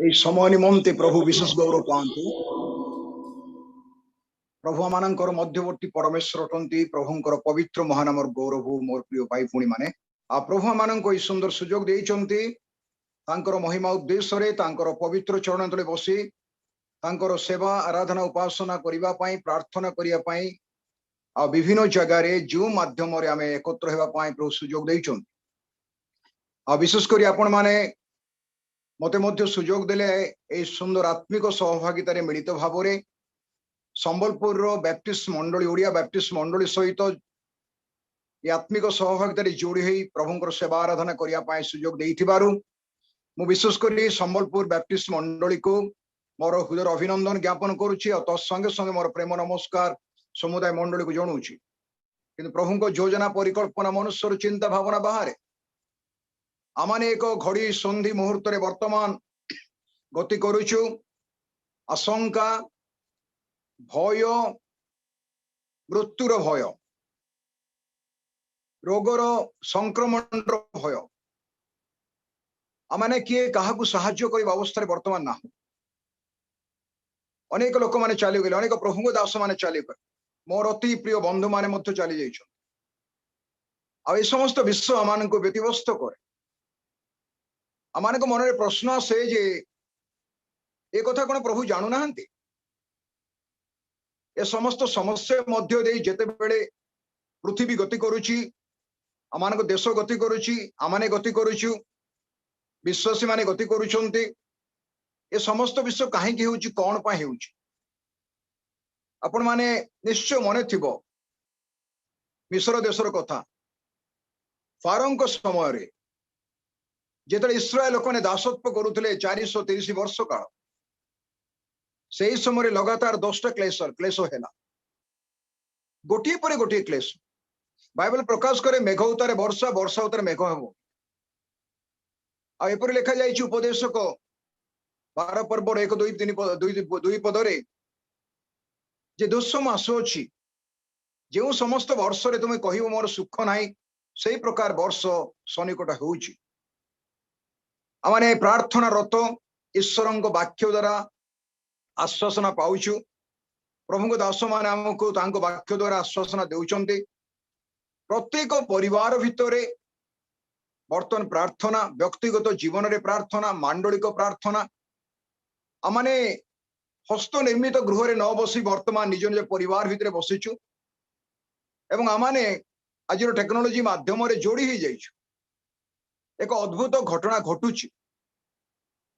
এই সময় নিমন্তে প্রভু বিশেষ গৌরব পাআন্তু। प्रभु आमानंकर मध्यवर्ती परमेश्वर अटंती प्रभुंकर पवित्र महानामर गौरव मोर प्रिय भाई पुणी माने आ प्रभु आमानंको ई सुंदर सुजोग देइचंती तांकर महिमा उद्देश्य रे तांकर पवित्र चरण तले बसी तांकर सेवा आराधना उपासना करिबा पई प्रार्थना करिया पई आ विभिन्न जगह रे जो माध्यम रे आमे एकत्र हेबा पई प्रभु सुजोग देइचंती। आ विशेष करी आपण माने मते मध्य सुजोग देले ए सुंदर आत्मिक सहभागिता रे मिलित भाबरे संबलपुर बैप्टिस्ट मंडली ओडिया बैप्टिस्ट मंडली सहित आत्मिक सहभागिता जोड़ी होई प्रभुंकर सेवा आराधना करिया पाए सुजोग देइथिबारु मु विशेष करी संबलपुर बैप्टिस्ट मंडली को मोर हृदय अभिनंदन ज्ञापन करुछि और तत्संगे संगे मोर प्रेम नमस्कार समुदाय मंडली को जणाउछि। किंतु प्रभुंको योजना परिकल्पना मनुष्यर चिंता भावना बाहर आमाने एक घड़ी संधि मुहूर्त रे वर्तमान गति करुछु। आशंका भय मृत्युर भय रोगर संक्रमण भय आमाने किए काहाकू साहाय्य करिबा अवस्था वर्तमान ना अनेक लोक माने चली गले अनेक प्रभु दास माने चली गले मोर अति प्रिय बंधु माने मध्य चली जाइछन आ ए समस्त विश्व आमान को व्यतिव्यस्त करे आमान को मन रे प्रश्न आसे जे ए कथा कोन प्रभु जानु नाहंती ए समस्त समस्या मध्य दे जेते बेले पृथ्वी गति करुची आमान को देश गति करुची आमाने गति करुछु विश्वासी माने गति करुछंती ए समस्त विश्व काहे कि होउची कोन पा हेउची आपण माने निश्चय मने थिबो मिस्र देशर कथा फारोंको समय रे जेतले इस्राएल लोकने दासत्व करुथिले 430 वर्ष काल से समय लगातार 10टा क्लेश है गोटे पर गोटे क्लेश बाइबल प्रकाश करे मेघ उतारे वर्षा वर्षा उतारे मेघ हम आपर लिखा जाए उपदेशक 12 पर्व 1 2 3 2 पदरे जे दुस्सम आसुची जो समस्त वर्ष रे तुम कहिबो मोर सुख नाही से प्रकार वर्ष सनिकट होउची आमाने प्रार्थना रत ईश्वरंक वाक्य द्वारा आश्वासना पाउछु प्रभु दास मान आमको तांको वाक्य द्वारा आश्वासना देउचंते प्रत्येक परिवार भितरे वर्तमान प्रार्थना व्यक्तिगत जीवन रे प्रार्थना मांडलिक प्रार्थना आमाने हस्त निर्मित गृह रे न बसी वर्तमान निज निज परिवार भितरे बसिछु एवं आमाने आज टेक्नोलोजी माध्यम रे जोड़ी ही जाइछु एक अद्भुत घटना घटुची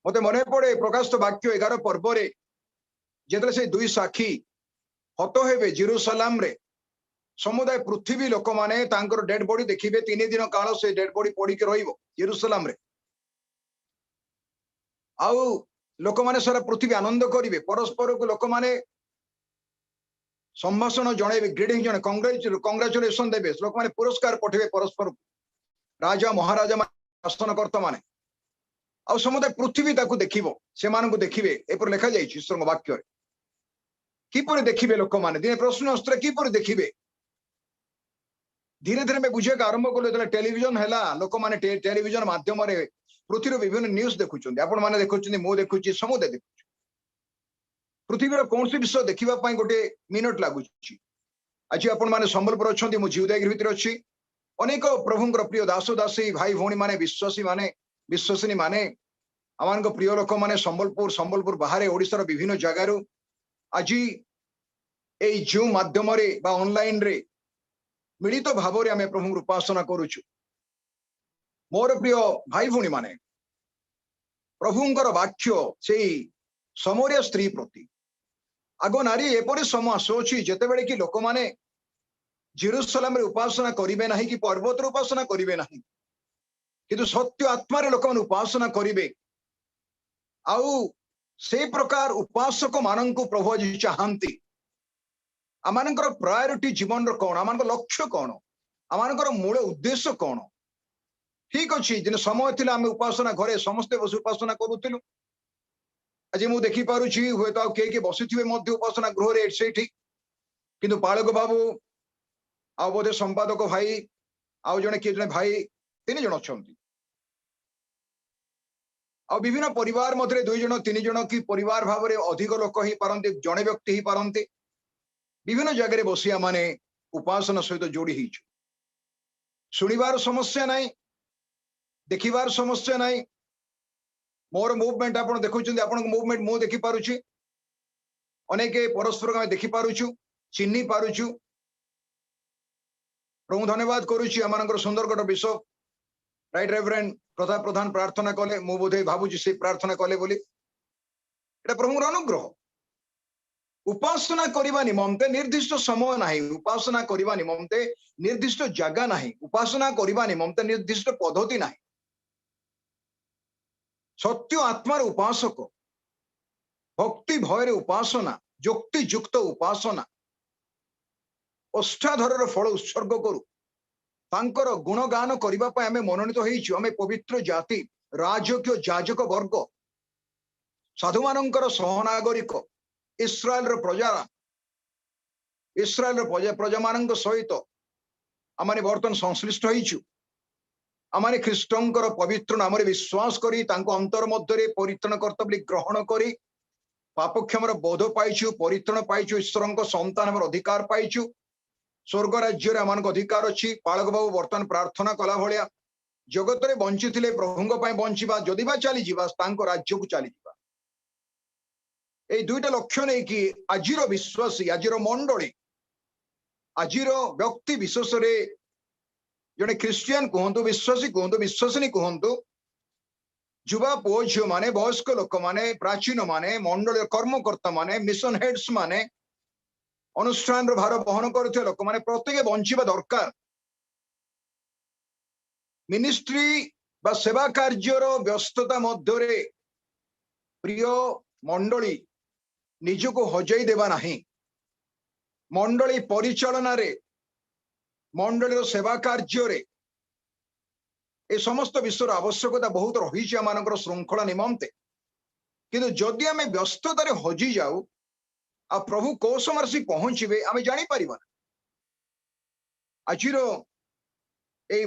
मते मने पड़े प्रकाशित वाक्य 11 पर्व रे जेतले से दुई साखी हत हेबे जेरूसलाम रे समुदाय पृथ्वी लोक माने तांकर डेड बॉडी देखिबे 3 दिन काल से डेड बॉडी पड़ी के रहिबो जेरूसलाम रे आउ लोक माने सारा पृथ्वी आनंद करिवे परस्पर को लोक माने संभाषण जणेबे ग्रीडिंग जणे कांग्रेचुलेशन देबे लोक माने पुरस्कार पठेबे परस्पर राजा महाराजा शासनकर्ता माने आ समुदाय पृथ्वी ताकू देखिबो से मानकू देखिबे एपर लिखा जाइछि ईश्वर वाक्य रे किपर देखिबे लोक माने दिने प्रश्न अस्त्र किपर देखिबे धीरे धीरे में बुझे आरंभ कले टेलीविजन हैला लोक माने टेलीविजन माध्यम रे पृथ्वी विभिन्न न्यूज देखुछन्ती आपण माने देखुछन्ती मो देखुछि समुदाय देखुछि पृथ्वी रो कोनसी विषय देखिबा पई गोटे मिनिट लागुछि आज आपण माने संबलपुर अछन्ती मो जीवदायगिरी भितर अछि अनेक प्रभुंकर प्रिय दास दासी भाई भौणी माने विश्वासी माने विश्वासिनी माने आमान को प्रिय लोक माने संबलपुर बाहर ओडिसा विभिन्न जगार आज ए जो माध्यम रे बा ऑनलाइन रे मिलित भाव रे आमे प्रभु उपासना करूछु मोर प्रिय भाई भौणी माने प्रभुंकर वाक्य से समरिया स्त्री प्रति आगो नारी एपरि समय आसुछि जेते बेले कि लोक माने जेरूसलाम रे उपासना करिवे नाही कि पर्वत रे उपासना करिवे नाही किंतु सत्य आत्मा रे लोक माने उपासना करिवे आउ से प्रकार उपासक मानंकु प्रभु जी चाहंती आमानकर प्रायोरिटी जीवन रो कोन आमानकर लक्ष्य कोन आमानकर मूल उद्देश्य कोन ठीक अछि दिन समय थिला आमे उपासना घरे समस्त बस उपासना करूथिलु आज मु देखि पारुछि होय तो के के बसिथिबे मध्य उपासना गृह रे सेठी किंतु पालक बाबू आ बोधे संपादक भाई आउ जने के जने भाई 3 जण अछंती आ विभिन्न परिवार मध्य 2 जन 3 जन कि परिवार भाव में अधिक लोक ही पारंती जड़े व्यक्ति ही पारंती विभिन्न जगह बसिया माने उपासना सहित जोड़ी ही शुणिबार समस्या नहीं देखिबार समस्या नहीं मोर मूवमेंट आप देखुं आपण मूवमेंट मु देखी पारुछि अनेक परस्पर आम देखी पारुछु चिन्ही पारुछु प्रभु धन्यवाद करुछि आमनकर Sundargarh bishop right reverend Pratha Pradhan प्रार्थना कले मु बोधे भाबुछि से प्रार्थना कले बोली एटा प्रभुर अनुग्रह उपासना करबा निमंते निर्दिष्ट समय नाही उपासना करबा निमंते निर्दिष्ट जगह नाही उपासना करबा निमंते निर्दिष्ट पद्धति नाही सत्य आत्मार उपासक भक्ति भयर उपासना युक्ति युक्त उपासना अष्टाधर फल उत्सर्ग करू तांकर गुणगान करबा पय आमे मनोनीत होइछु आमे पवित्र जाति राजकीय जाजक वर्ग साधु मानकर सहनागरिक इस्राएल प्रजा मानक सहित आमाने बर्तन संश्लिष्ट होइछु आमाने ख्रीष्टंकर पवित्र नाम विश्वास करी तांको अंतर मध्य परित्रण कर्तव्य ग्रहण करी पापक्षमर बोध पाइछु परित्रण पाइछु ईश्वर संतान हमर अधिकार पाइछु स्वर्ग राज्य आमान अधिकार अच्छी पालक बाबू बर्तमान प्रार्थना कला भाया जगत में बंची प्रभु बंचा जदि चली राज्य को चली ये दुईटा लक्ष्य नहीं कि आजिर विश्वासी आजिर मंडली आजिर व्यक्ति विशेष जड़े ख्रीस्टियान कहतु विश्वासी कहतु विश्वासिनी कहतु युवा पुओ झील माने वयस्क लोक माने प्राचीन माने मंडल कर्मकर्ता माने मिशन हेड्स माने अनुष्ठान भार बहन कर लोक माने प्रत्येक बंचिबा दरकार मिनिस्ट्री बा सेवा कार्यर व्यस्तता मध्य प्रिय मंडली निजको हजई देवा नहीं मंडली परिचालन रे मंडली सेवा कार्य रे ए समस्त विश्वर आवश्यकता बहुत रही आम श्रृंखला निमंते किंतु जदि आम व्यस्ततार हजि जाऊ आ प्रभु को समय से पहुंचे आम जापर आज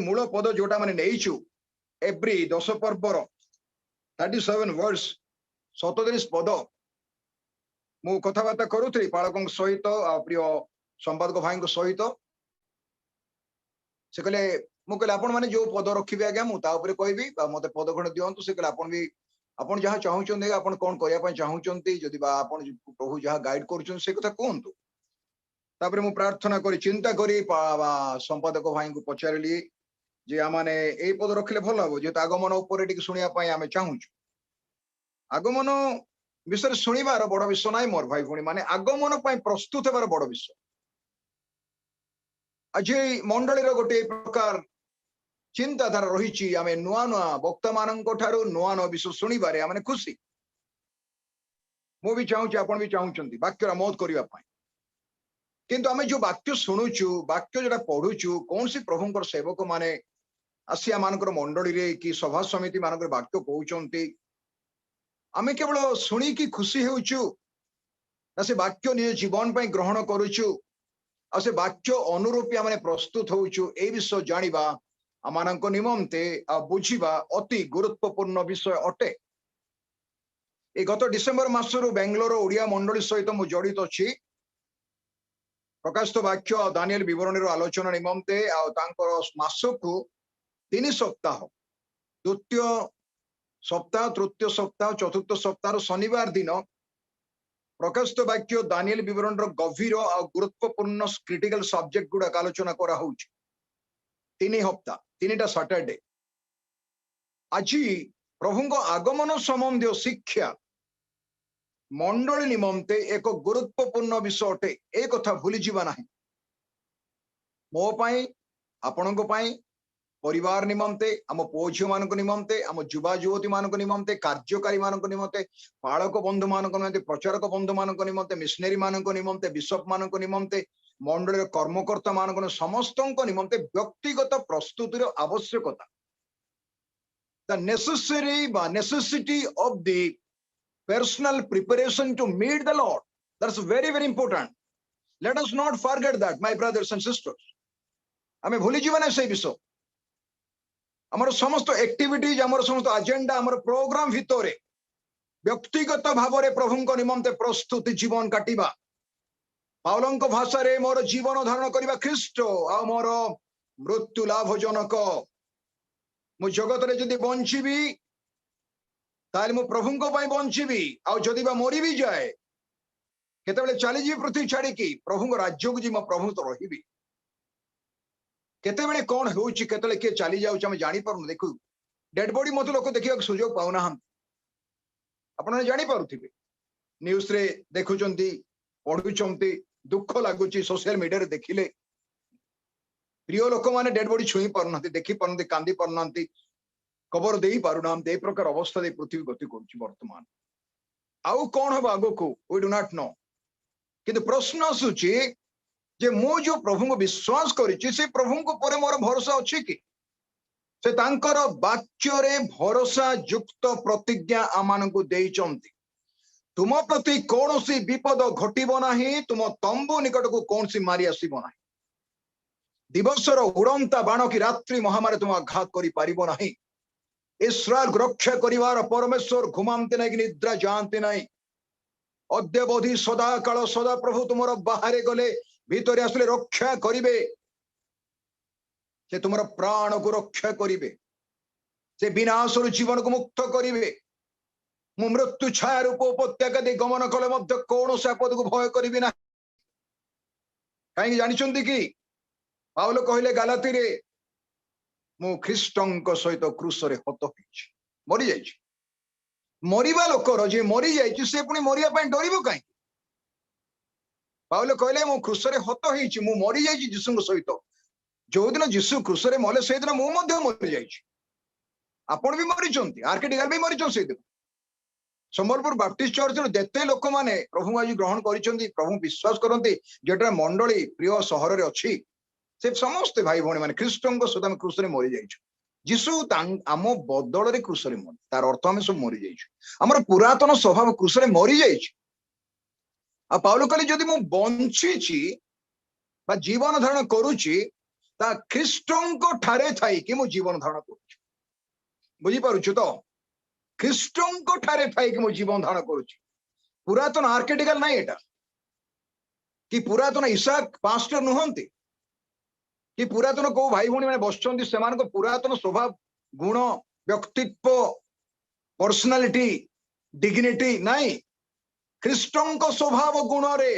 मूल पद जोटा मैंने नहीं एव्री 10 पर्वर 37 वर्ड्स 37 पद मु कथबार्ता करुथी पालकों सहित प्रिय संपादक भाई सहित से कहले मु कहले आपण माने जो पद रखिबे आज्ञा मु ता ऊपर कहबी मते पद खंड दियंतु से कहले आपण भी आपण जहाँ चाहूचंदी आपण कोन करिया पय चाहूचंती जदि बा आपण प्रभु जहाँ गाइड करूचन से कथा कहंतु तापर मु प्रार्थना करी चिंता करी संपादक भाई को पचारली जे आमाने ए पद रखले भल हबो जे आगमन ऊपर टिक सुनिया पय आमे चाहूचु आगमन विषय शुणिबार बड़ विषय नाई मोर भाई भणी माने आगमन पय प्रस्तुत हेबार बड़ विषय आज मंडलीर गोटे प्रकार चिंताधारा रही आम नुआ नुआ वक्ता मान नुआ नुआ विषय शुणिबारे आम खुशी मु भी चाहूँ आपण भी चाहूँगी वाक्य आमोद करने किंतु आम जो वाक्य शुणुचु वाक्य जोटा पढ़ुचु कौन सी प्रभुंकर सेवक माने आसिया मानकर मंडली रे कि सभा समिति मानकर वाक्य कहते आम केवल शुणिकी खुशी होचु से वाक्य निज जीवन पर ग्रहण करुचु आ से वाक्य अनुरूपी आम प्रस्तुत होचु ए विषय जानिबा आमानक निमंते आ बुझिबा अति गुरुत्वपूर्ण विषय अटे ए गत डिसेम्बर मासरु बेंगलोर ओडिया मंडली सहित मु जड़ित अच्छी प्रकाशित वाक्य दानिएल विवरण आलोचना निमंते मासकु 3 सप्ताह द्वितीय सप्ताह तृतीय सप्ताह चतुर्थ सप्ताह शनिवार दिन प्रकाशित वाक्य दानिएल विवरण गभीर और गुरुत्वपूर्ण क्रिटिकल सब्जेक्ट गुड़ाक आलोचना करा 3 हप्ताह 3टा सैटरडे आज प्रभु आगमन संबंधी शिक्षा मंडली निमंते एक गुरुत्वपूर्ण विषय अटे ए कथा भूली जीवा नाही मो पाई आपणको पाई परिवार निमंते आम पुओ झील मान निमंते आम युवा युवती मान निमंते कार्यकारी मान निमंते पालक बंधु मान निमंते प्रचारक बंधु मान निमंते मिशनरी मान निमंते बिशप मान निमंते मंडल कर्मकर्ता मान समस्त निमंते व्यक्तिगत प्रस्तुतिर आवश्यकता the necessity of the personal preparation to meet the Lord. That's very, very important. Let us not forget that, my brothers and sisters. हमें भूली जीवन है सही विषय आमर समस्त एक्टिविटीज आमर समस्त एजेंडा आमर प्रोग्राम भितर व्यक्तिगत भाव में प्रभु निमंते प्रस्तुति जीवन काटिबा पाउलंक भाषा रे मोर जीवन धारण करबा ख्रीष्ट आ मोर मृत्यु लाभजनक मु जगत रे जदि बंचीबी ताले मु प्रभुंक पई बंचीबी आ जदि बा मरी भी जाए केतेबेले चली जी पृथ्वी छाड़ी की प्रभुंक राज्य को जी मो प्रभु तो रहिबी केतेबेले कोन होउची केतेबेले के चली जाउची हम जानि परनु देखु डेड बॉडी मते लोक देखिया सुयोग पाउना हम आपण जानि पारुथिबे न्यूज रे देखुचंती पढुचंती दुख लागुची सोशल मीडिया रे देखिले प्रिय लोक माने डेड बॉडी छुई पारुनांती देखि पारुनांती कांदी पारुनांती खबर देई पारुनांती ए प्रकार अवस्था दे पृथ्वी गति करूची वर्तमान आउ कोन हो आगो को वी डू नॉट नो किंतु प्रश्न आसुची जे मु जो प्रभु को विश्वास करिछि से प्रभु को परे मोर भरोसा अछि कि से तांकर वाक्य रे भरोसा युक्त प्रतिज्ञा आमान को देइचंती तुम प्रति कौन सी विपद घटिबो नाही तुम तंबू निकट को कौन सी मारी आसीबो नाही दिवसर उड़ंता बाण की रात्रि महामारी तुम आघात करि पारिबो नाही इस्राएल रक्षा करिवार परमेश्वर घुमांते नाही कि निद्रा जानते नाही अद्यवधि सदा काल सदा प्रभु तुमर बाहरे गले भीतर आसले रक्षा करिवे से तुमर प्राण को रक्षा करिवे से विनाशर जीवन को मुक्त करिवे मु मृत्यु छाया रूप उपत्यका दे गमन कले मध्य कौन से आपद को भय करिबि ना कहीं जानिछंती कि पाउल कहले गालाती रे मु ख्रीष्टंक सहित क्रूस रे हत होइछि मरि जाइछि मरिबा लोकर जे मरि जाइछि से पुनी मरिया पय डरिबो काई पाउल कहले मु क्रूस रे हत होइछि मु मरि जाइछि यीशुंक सहित जो दिन यीशु क्रूस रे मले से दिन मु मध्य मरि जाइछि आपण भी मरिचंती आर्किडिगल भी मरिचं से दिन संबलपुर बाप्टिस्ट चर्च देते लोक माने प्रभु आज ग्रहण करिसंती प्रभु विश्वास करंती जेटा मंडली प्रिय शहर रे अछि से समस्त भाई भौणी माने ख्रीष्टंक सहित हम क्रूस रे मरि जाइछु यीशु आम बदल रे क्रूस रे मरि तार अर्थ हम सब मरि जाइछु हमर पुरातन स्वभाव क्रूस रे मरि जाइछु आ पाउल कहले जदि मु बंचीछि बा जीवन धारण करूछि ता ख्रीष्टंक ठारे थाई कि मु जीवन धारण करूछि बुझी पारुछु तो ख्रीष्टंक ठारे थाई कि मु जीवन धारण करूछि पुरातन आर्किटिकल नाही एटा कि पुरातन इसाक पास्टर नुहंती कि पुरातन को भाई भौणी माने बसचंती सेमान को पुरातन स्वभाव गुण व्यक्तित्व पर्सनालिटी डिग्निटी नाही ख्रीष्टंक स्वभाव गुण रे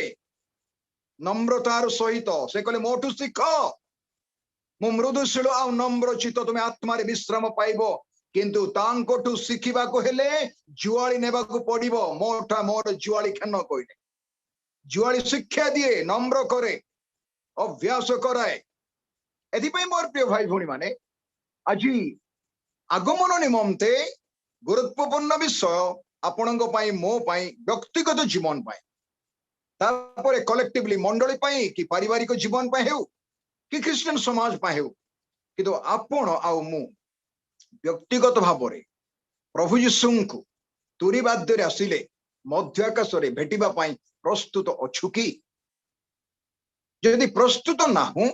नम्रतार सहित से कहले मोठु शिख मु मृदुशील आ नम्र चित्त तुमे आत्मा रे विश्राम पाइबो किंतु तांकोठु शिखिबा को हेले जुआली नेबा को पड़िबो मोठा मोर जुआली खेन कहले जुआली शिक्षा दिए नम्र करे अभ्यास कराए एथिपई मोर प्रिय भाई भौणी माने आज आगमन निमंते गुरुत्वपूर्ण विषय आपणक पई मो पई व्यक्तिगत जीवन पई तापरे कलेक्टिवली मंडली पई कि पारिवारिक जीवन पई हेउ कि क्रिश्चियन समाज पई हेउ किंतु आपण आ मु व्यक्तिगत भाव रे प्रभु यीशुंकु तुरी बाद्य रे आसिले मध्य आकाश रे भेटिबा पई प्रस्तुत अछु कि यदि प्रस्तुत ना हूं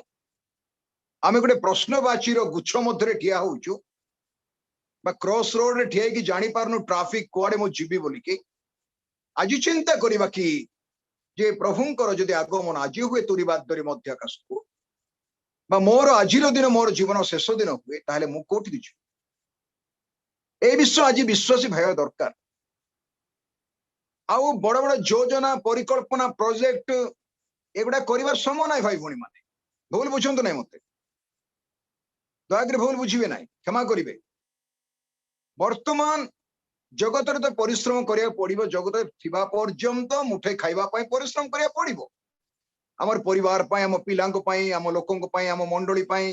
आमे गोटे प्रश्नवाची गुच्छ मध्य ठिया होचु बा क्रॉस रोड रे ठिया कि जानी पारनु ट्रैफिक कोआडे मो जीवी बोली कि आज चिंता करिबा कि जे प्रभुंकर जदि आगमन आज हुए तुरी बाद्य रे मध्य आकाश को बा मोर आजिर दिन मोर जीवन शेष दिन हुए ताहले मु कोठी दिछु ए विश्व आज विश्वासी भाई दरकार आउ बड़ बड़ योजना परिकल्पना प्रोजेक्ट एगुड़ा करिवार समय ना भाई भौणी माने भूल बुझंतु नै मते दयाकर भूल बुझिबे ना क्षमा करिवे वर्तमान जगत रे तो परिश्रम करिया पड़िबो जगत थिबा पर्यंत मुठे खाइबा पई परिश्रम करिया पड़िबो हमर परिवार पई हम पिलांक पई हम लोकंक पई हम मंडली पई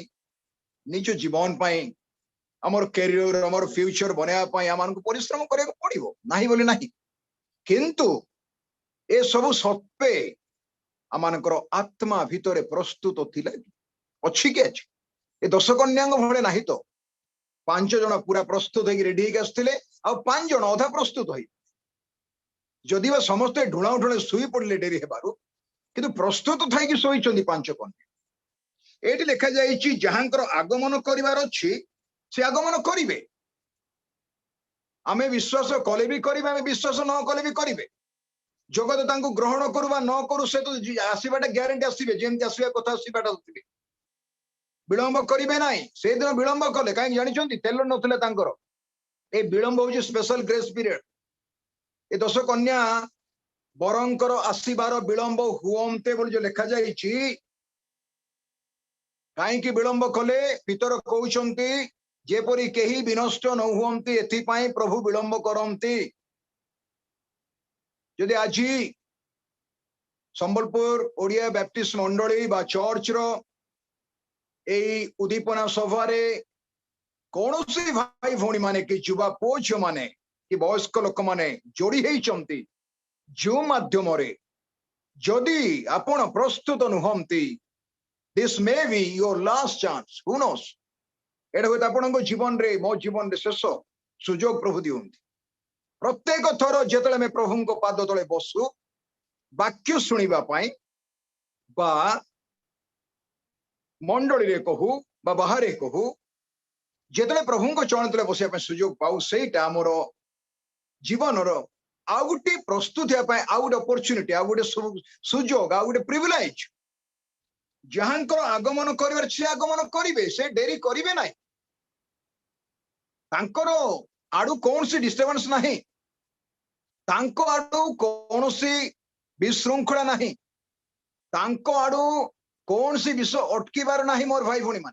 निज जीवन पई हमर कैरियर हमर फ्यूचर बनेया पई आमान को परिश्रम करिया पड़िबो नाही बोली नाही किंतु ए सब सत्वे आमानकर आत्मा भितरे प्रस्तुत थिला अछि के अछि ए 10 कन्यांग भले नाही तो 5 जन पूरा प्रस्तुत होई रेडी होई आस्थिले आ 5 जन अधा प्रस्तुत होई जदि बा समस्त ढुणा ढुणे सुई पड़ले डेरी हेबारु किंतु प्रस्तुत थाई कि सोई चंदी 5 कन्या एटी लिखा जाईची जहांकर आगमन करिवार अछि से आगमन करिवे आमे विश्वास कले भी करिवे आमे विश्वास न कले भी करिवे जगत तांको ग्रहण करबा न करू से तो आसीबाटा ग्यारंटी आसीबे जेमति आसीबा कथा आसीबाटा आसीबे विलंब करिवे नाही से दिन विलंब कले काई जानि छंती तेल नथिले तांकर ए विलंब होची स्पेशल ग्रेस पीरियड ए दश कन्या बरंकर आसीबार विलंब हुओमते बोली जो लिखा जाइछि काई कि विलंब कले पितर कहउछंती जेपरी केही विनष्ट न हुओमती एथि पई प्रभु विलंब करंती यदि आज संबलपुर ओडिया बैप्टिस्ट मंडली बा चर्च रो एई उदीपना सभा रे कोनोसी भाई भौणी माने कि युवा पुओ झियो माने कि वयस्क लोक माने जोड़ी हेइचंती जो माध्यम रे जदि आपण प्रस्तुत नुहंती this may be your last chance who knows एटा होत आपणको जीवन रे मो जीवन रे शेष सुजोग प्रभु दिउंती प्रत्येक थर जेतले में प्रभु को पाद तले बसु वाक्य सुनिबा पाई बा मंडली रे कहू बा बाहरे कहू जेतले प्रभु को चरण तले बसिया पे सुजोग पाऊ सेटा मोर जीवन रो आउ गुटी प्रस्तुत या पाई आउ गुटे अपॉर्चुनिटी आउ गुटे सुजोग आउ गुटे प्रिविलेज जहांकर आगमन करिवार से आगमन करिवे से डेरी करिवे नाही तांकर आडू कौन सी डिस्टर्बेंस नहीं तांको आडू कौन सी विशृंखला नहीं तांको आडू कौन सी विषय अटकीबार नहीं मोर भाई भौणी मान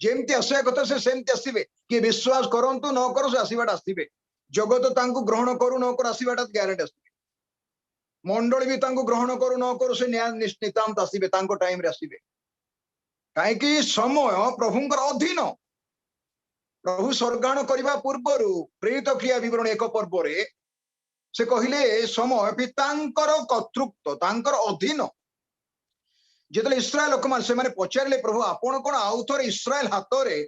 जेमती आसिया कथा से सेमती आसीबे कि विश्वास करंतु न करो से आसीबाटा आसीबे जगत तांको ग्रहण करू न करू आसीबाटा ग्यारंटी आसीबे मंडली भी तांको ग्रहण करू न करू से न्याय निश्चितांत आसीबे तांको टाइम रे आसीबे काहे कि समय प्रभुंकर अधीन प्रभु स्वर्गाण करबा पूर्वरु प्रेरित क्रिया विवरण एक पर्व रे से कहिले समय पितांकर कर्तृत्व तांकर अधीन जेतले इस्राएल लोक मान से माने पचारले प्रभु आपण कोन आउ थोर इस्राएल हाथ रे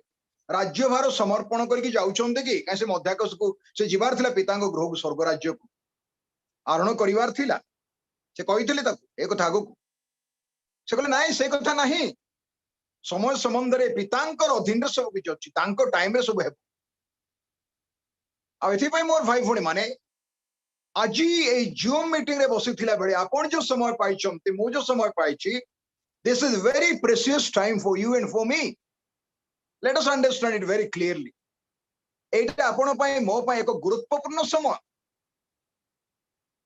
राज्यभार समर्पण करके जाउछन्ते कि काहे से मध्याकाश को से जिबार थिला पितांको गृह को स्वर्ग राज्य को आरोहण करिवार थिला से कहिथिले ताको ए कथा आगो से कहले नाही से कथा नाही समय संबंध रे पितांकर अधीन रे सब किछ अछि तांको टाइम रे सब हेब आ एथि पई मोर भाई भणी माने आज ए जूम मीटिंग रे बसिथिला बेले आपण जो समय पाइछन्ते मो जो समय पाइछि this is very precious time for you and for me let us understand it very clearly एटा आपण पई मो पई एक गुरुत्वपूर्ण समय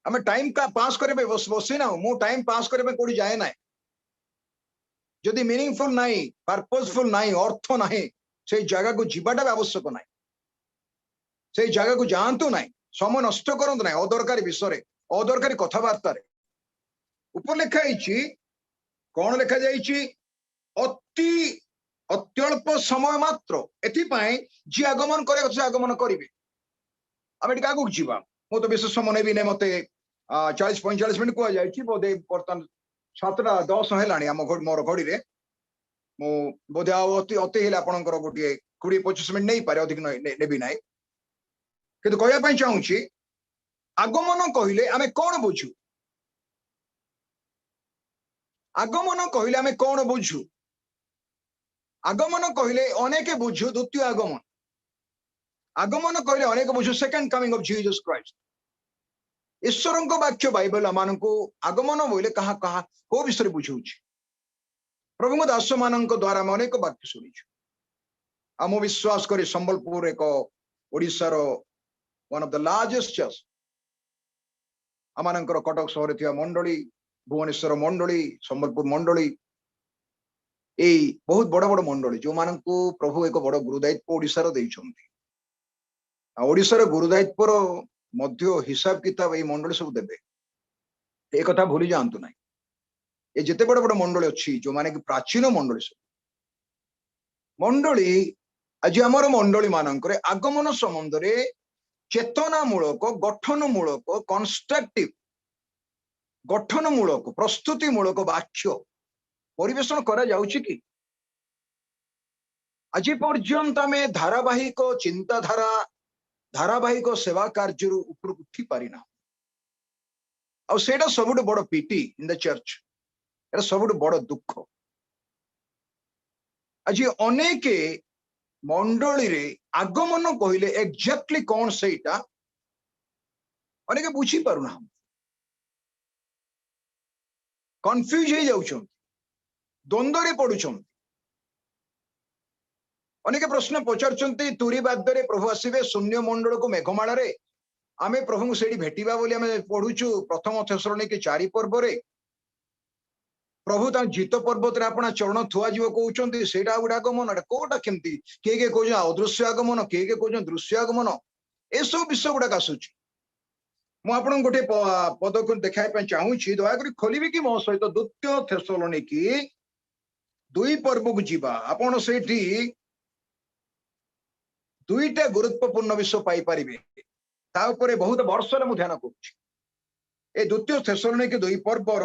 हमें टाइम का पास करबे बसी ना मो टाइम पास करबे कोडी जाय ना जदि मीनिंगफुल नहीं पर्पसफुल नहीं अर्थ नहीं से जगह को जीवाटा आवश्यक नहीं से जगह को जानतु नहीं समय नष्ट करंतु नहीं अदरकारी विषय अदरकारी कथबार्ता ऊपर लिखा कौन लिखा जाइछि अति अत्यल्प समय मात्र एथिपाई जी आगमन करे से आगमन करिवे आमे टिका को जीवा मो तो विशेष समय भी नहीं मते 40-45 मिनिट को जाइछि बोधे बर्तन 7:10 हेलाणी आम मोर घड़ी रे मो बोधे अति अति हेला आपनकर गोटे 20-25 मिनिट नहीं पारे अधिक नेबी नाही किंतु कहया पई चाहूछि आगमन कहिले आमे कोन बुझू आगमन कहिले आमे कोन बुझू आगमन कहिले अनेके बुझू द्वितीय आगमन आगमन कहले अनेक बुझू second coming of Jesus Christ ईश्वर को वाक्य बाइबल मान को आगमन बोले कहा कहा को विषय बुझाऊ प्रभु दास मान द्वारा आम अनेक वाक्य शुणीचु आम विश्वास कर संबलपुर एक ओडिशार one of the largest church आमानकर कटक सहर थिया मंडली भुवनेश्वर मंडली संबलपुर मंडली यही बहुत बड़ बड़ मंडली जो मान को प्रभु एक बड़ गुरुदायित्व ओडिशार देइछन्ति ओडिशार गुरुदायित्वर मध्य हिसाब किताब ये मंडली सब देबे ए कथा भूली जानतु ना ये जिते बड़ बड़ मंडली अच्छी जो माने कि प्राचीन मंडली सब मंडली आज आमर मंडली मानक आगमन संबंध रे चेतनामूलक गठनमूलक कन्स्ट्रक्टिव गठनमूलक प्रस्तुतिमूलक वाक्य परिवेशन करा जाउछि कि आज पर्यंत आम धारावाहिक चिंताधारा धारावाहिक सेवा कार्य ऊपर उठी पारिना आउ सबुठ बड़ पीटी इन द चर्च एटा सबुठ बड़ दुख आज अनेके मंडली रे आगमन कहले एक्जाक्टली कौन सेटा अनेक बुझी पारुना कन्फ्यूज हो जाउछन द्वंद्व रे पडुछन अनेक प्रश्न पचारचंती तुरी बाद्य प्रभु आसबे शून्य मंडल को मेघमाला रे आमे प्रभु से भेटिबा बोली आमे पढुछु प्रथम थेसलोनिके 4 पर्व रे प्रभु ता जीत पर्वत रे अपना चरण थुआ जीव कहउचंती सेटा गुडा आगमन कोटा केमती के कहउछ अदृश्य आगमन के कहउछ दृश्य आगमन ए सब विषय गुडा आसुची मु आपन गोटे पद को देखाय पे चाहूची दया करी खोलिबे कि मो सहित द्वितीय थेसलोनिके 2 पर्व को जीवा आपन सेठी दुईटा गुरुत्वपूर्ण विषय पाई परिबे ता ऊपर बहुत वर्ष मु ध्यान करूची ए द्वितीय थेसलोनिके 2 पर्वर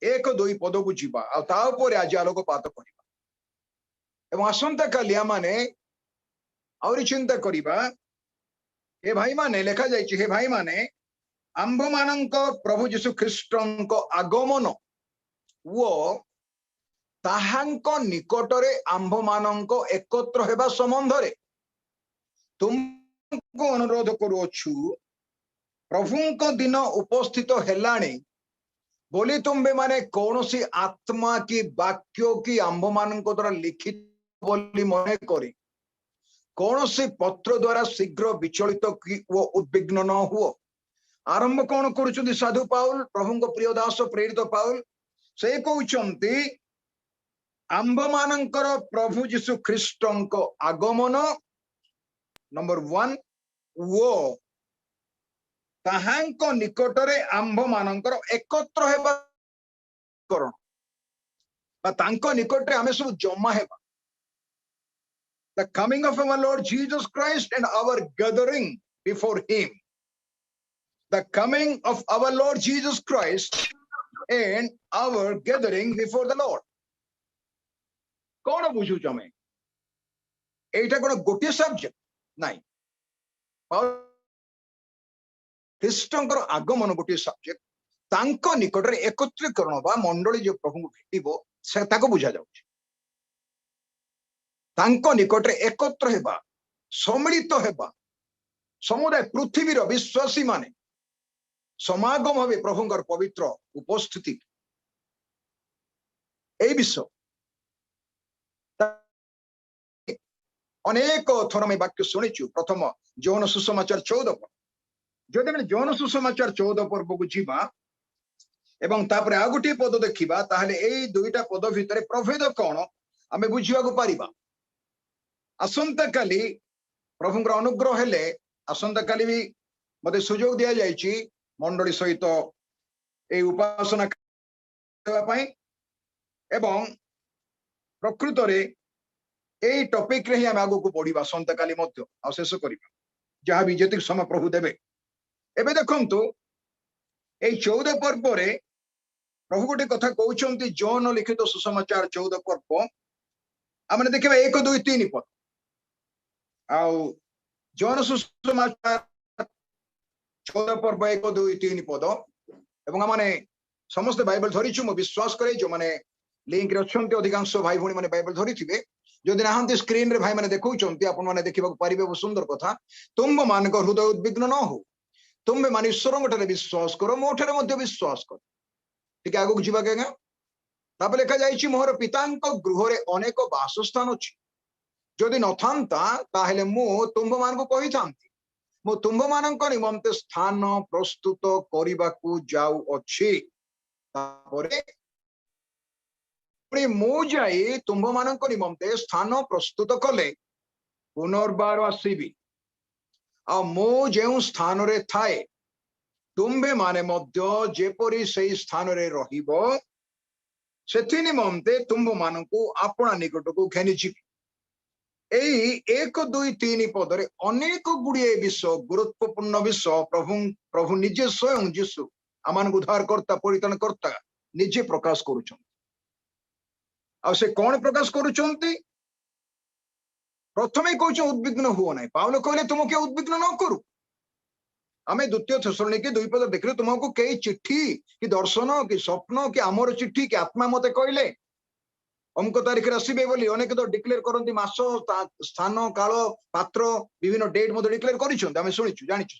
1-2 पद को जीवा आ ता ऊपर आज आलोकपात करिबा एवं आसंता काली माने आउरी चिंता करिबा हे भाई माने लेखा जायछि हे भाई माने आंभ मानक प्रभु यीशु ख्रीष्टंक आगमन वो ताहांक निकटरे आंभ मानक एकत्र हेबा संबंध रे तुमको अनुरोध करूछु प्रभुंक दिन उपस्थित हेलाणी बोली तुम्बे माने कौनसी आत्मा की वाक्य की आंभ मानक द्वारा लिखित बोली मने करी कौनसी पत्र द्वारा शीघ्र विचलित की वो उद्विग्न न हुओ आरंभ कौन करुछुंती साधु पाउल प्रभुंक प्रिय दास प्रेरित पाउल से कहउचंती आंभ मानकर प्रभु यीशु ख्रीष्टंक आगमन नंबर 1 वो ताहांक निकटरे आंभ मानकर एकत्र हेबा करण बा तांको निकटरे आमे सब जमा हेबा the coming of our Lord Jesus Christ and our gathering before him the coming of our Lord Jesus Christ and our gathering before the Lord कोन बुझु जमे एटा कोन गोटे सब्जेक्ट नहीं ख्रीष्टंकर आगमन गोटे सब्जेक्ट तांको निकटरे एकत्रीकरण बा मंडली जो प्रभु को भेटिबो से ताको बुझा जाउछ तांको निकटरे एकत्र हेबा सम्मिलित हेबा समुदाय पृथ्वीर विश्वासी माने समागम हबे प्रभुंकर पवित्र उपस्थिति ए विषय अनेक थर में वाक्य शुणिचु प्रथम जौन सुसमाचार 14 पर्व जदि मैंने जौन सुसमाचार 14 पर्व को जीवा एवं तापरे आ गोटे पद देखिबा ताहले एई दुईटा पद भितरे प्रभेद कौन आमे बुझिबा को पारिबा आसंता काली प्रभुंकर अनुग्रह हेले आसंता काली भी मते सुजोग दिया जायछि मंडली सहित ए उपासना करबा पई एवं प्रकृत रे एई टॉपिक रे ही हम आगो को पढिबा आसंता काली मध्य आ शेष करिबा जहाँ भी जतिक समय प्रभु देबे एबे देखंतु एई 14 पर्व रे प्रभु गोटे कथा कहउछंती जॉन लिखित सुसमाचार 14 पर्व आमने देखिबा 1 2 3 पद आउ जॉन सुसमाचार 14 पर्व 1 2 3 पद एवं आमने समस्त बाइबल धरिछु मो विश्वास करे जो माने लिंक रे अछंती अधिकांश भाई भणी माने बाइबल धरिथिबे जदि नाहंती स्क्रीन रे भाई माने देखौचंती आपन माने देखिबा पारिबे बहुत सुंदर कथा तुम मानक हृदय उद्विग्न न हो तुम माने ईश्वर ठरे विश्वास करो मोठरे मध्य विश्वास करो ठीक आगो जीवा केगा तापर लेखा जायछि मोहर पितांक गृह रे अनेक वासस्थान अछि जदि नथांता ताहेले मु तुम मानक कहि थांती मु तुम मानक निमंते स्थान प्रस्तुत करिबाकू जाऊ अछि तापरे मु जाई तुम्भ मानक निमंते स्थान प्रस्तुत कले पुनर्बार आसीबी आ मु जेउ स्थान रे थाए तुम्भे माने मध्य जेपरी सेई स्थान रे रहिबो सेथि निमंते तुम्भ मानकू आपना निकट को घेनि जिबी एई 1 2 3 पद रे अनेक गुडिए विषय गुरुत्वपूर्ण विषय प्रभु निजे स्वयं यीशु आमान उद्धार करता परित्राण करता निजे प्रकाश करूछन आ से कौन प्रकाश करुचंती प्रथमे कहउछ उद्विग्न हुओ नै पावल कहले तुमके उद्विग्न न करू आमे द्वितीय थेसलोनिके 2 पद देखले तुमको केई चिट्ठी कि दर्शन कि स्वप्न कि आमर चिट्ठी कि आत्मा मते कहले ଅମକ ତାରିଖରେ ଆସିବେ ବୋଲି ଅନେକ ତ ଡିକ୍ଲେୟାର କରନ୍ତି, ମାସ ସ୍ଥାନ କାଳ ପାତ୍ର ବିଭିନ୍ନ ଡେଟ୍ ମଧ୍ୟ ଡିକ୍ଲେୟାର କରିଛନ୍ତି, ଆମେ ଶୁଣିଛୁ ଜାଣିଛୁ।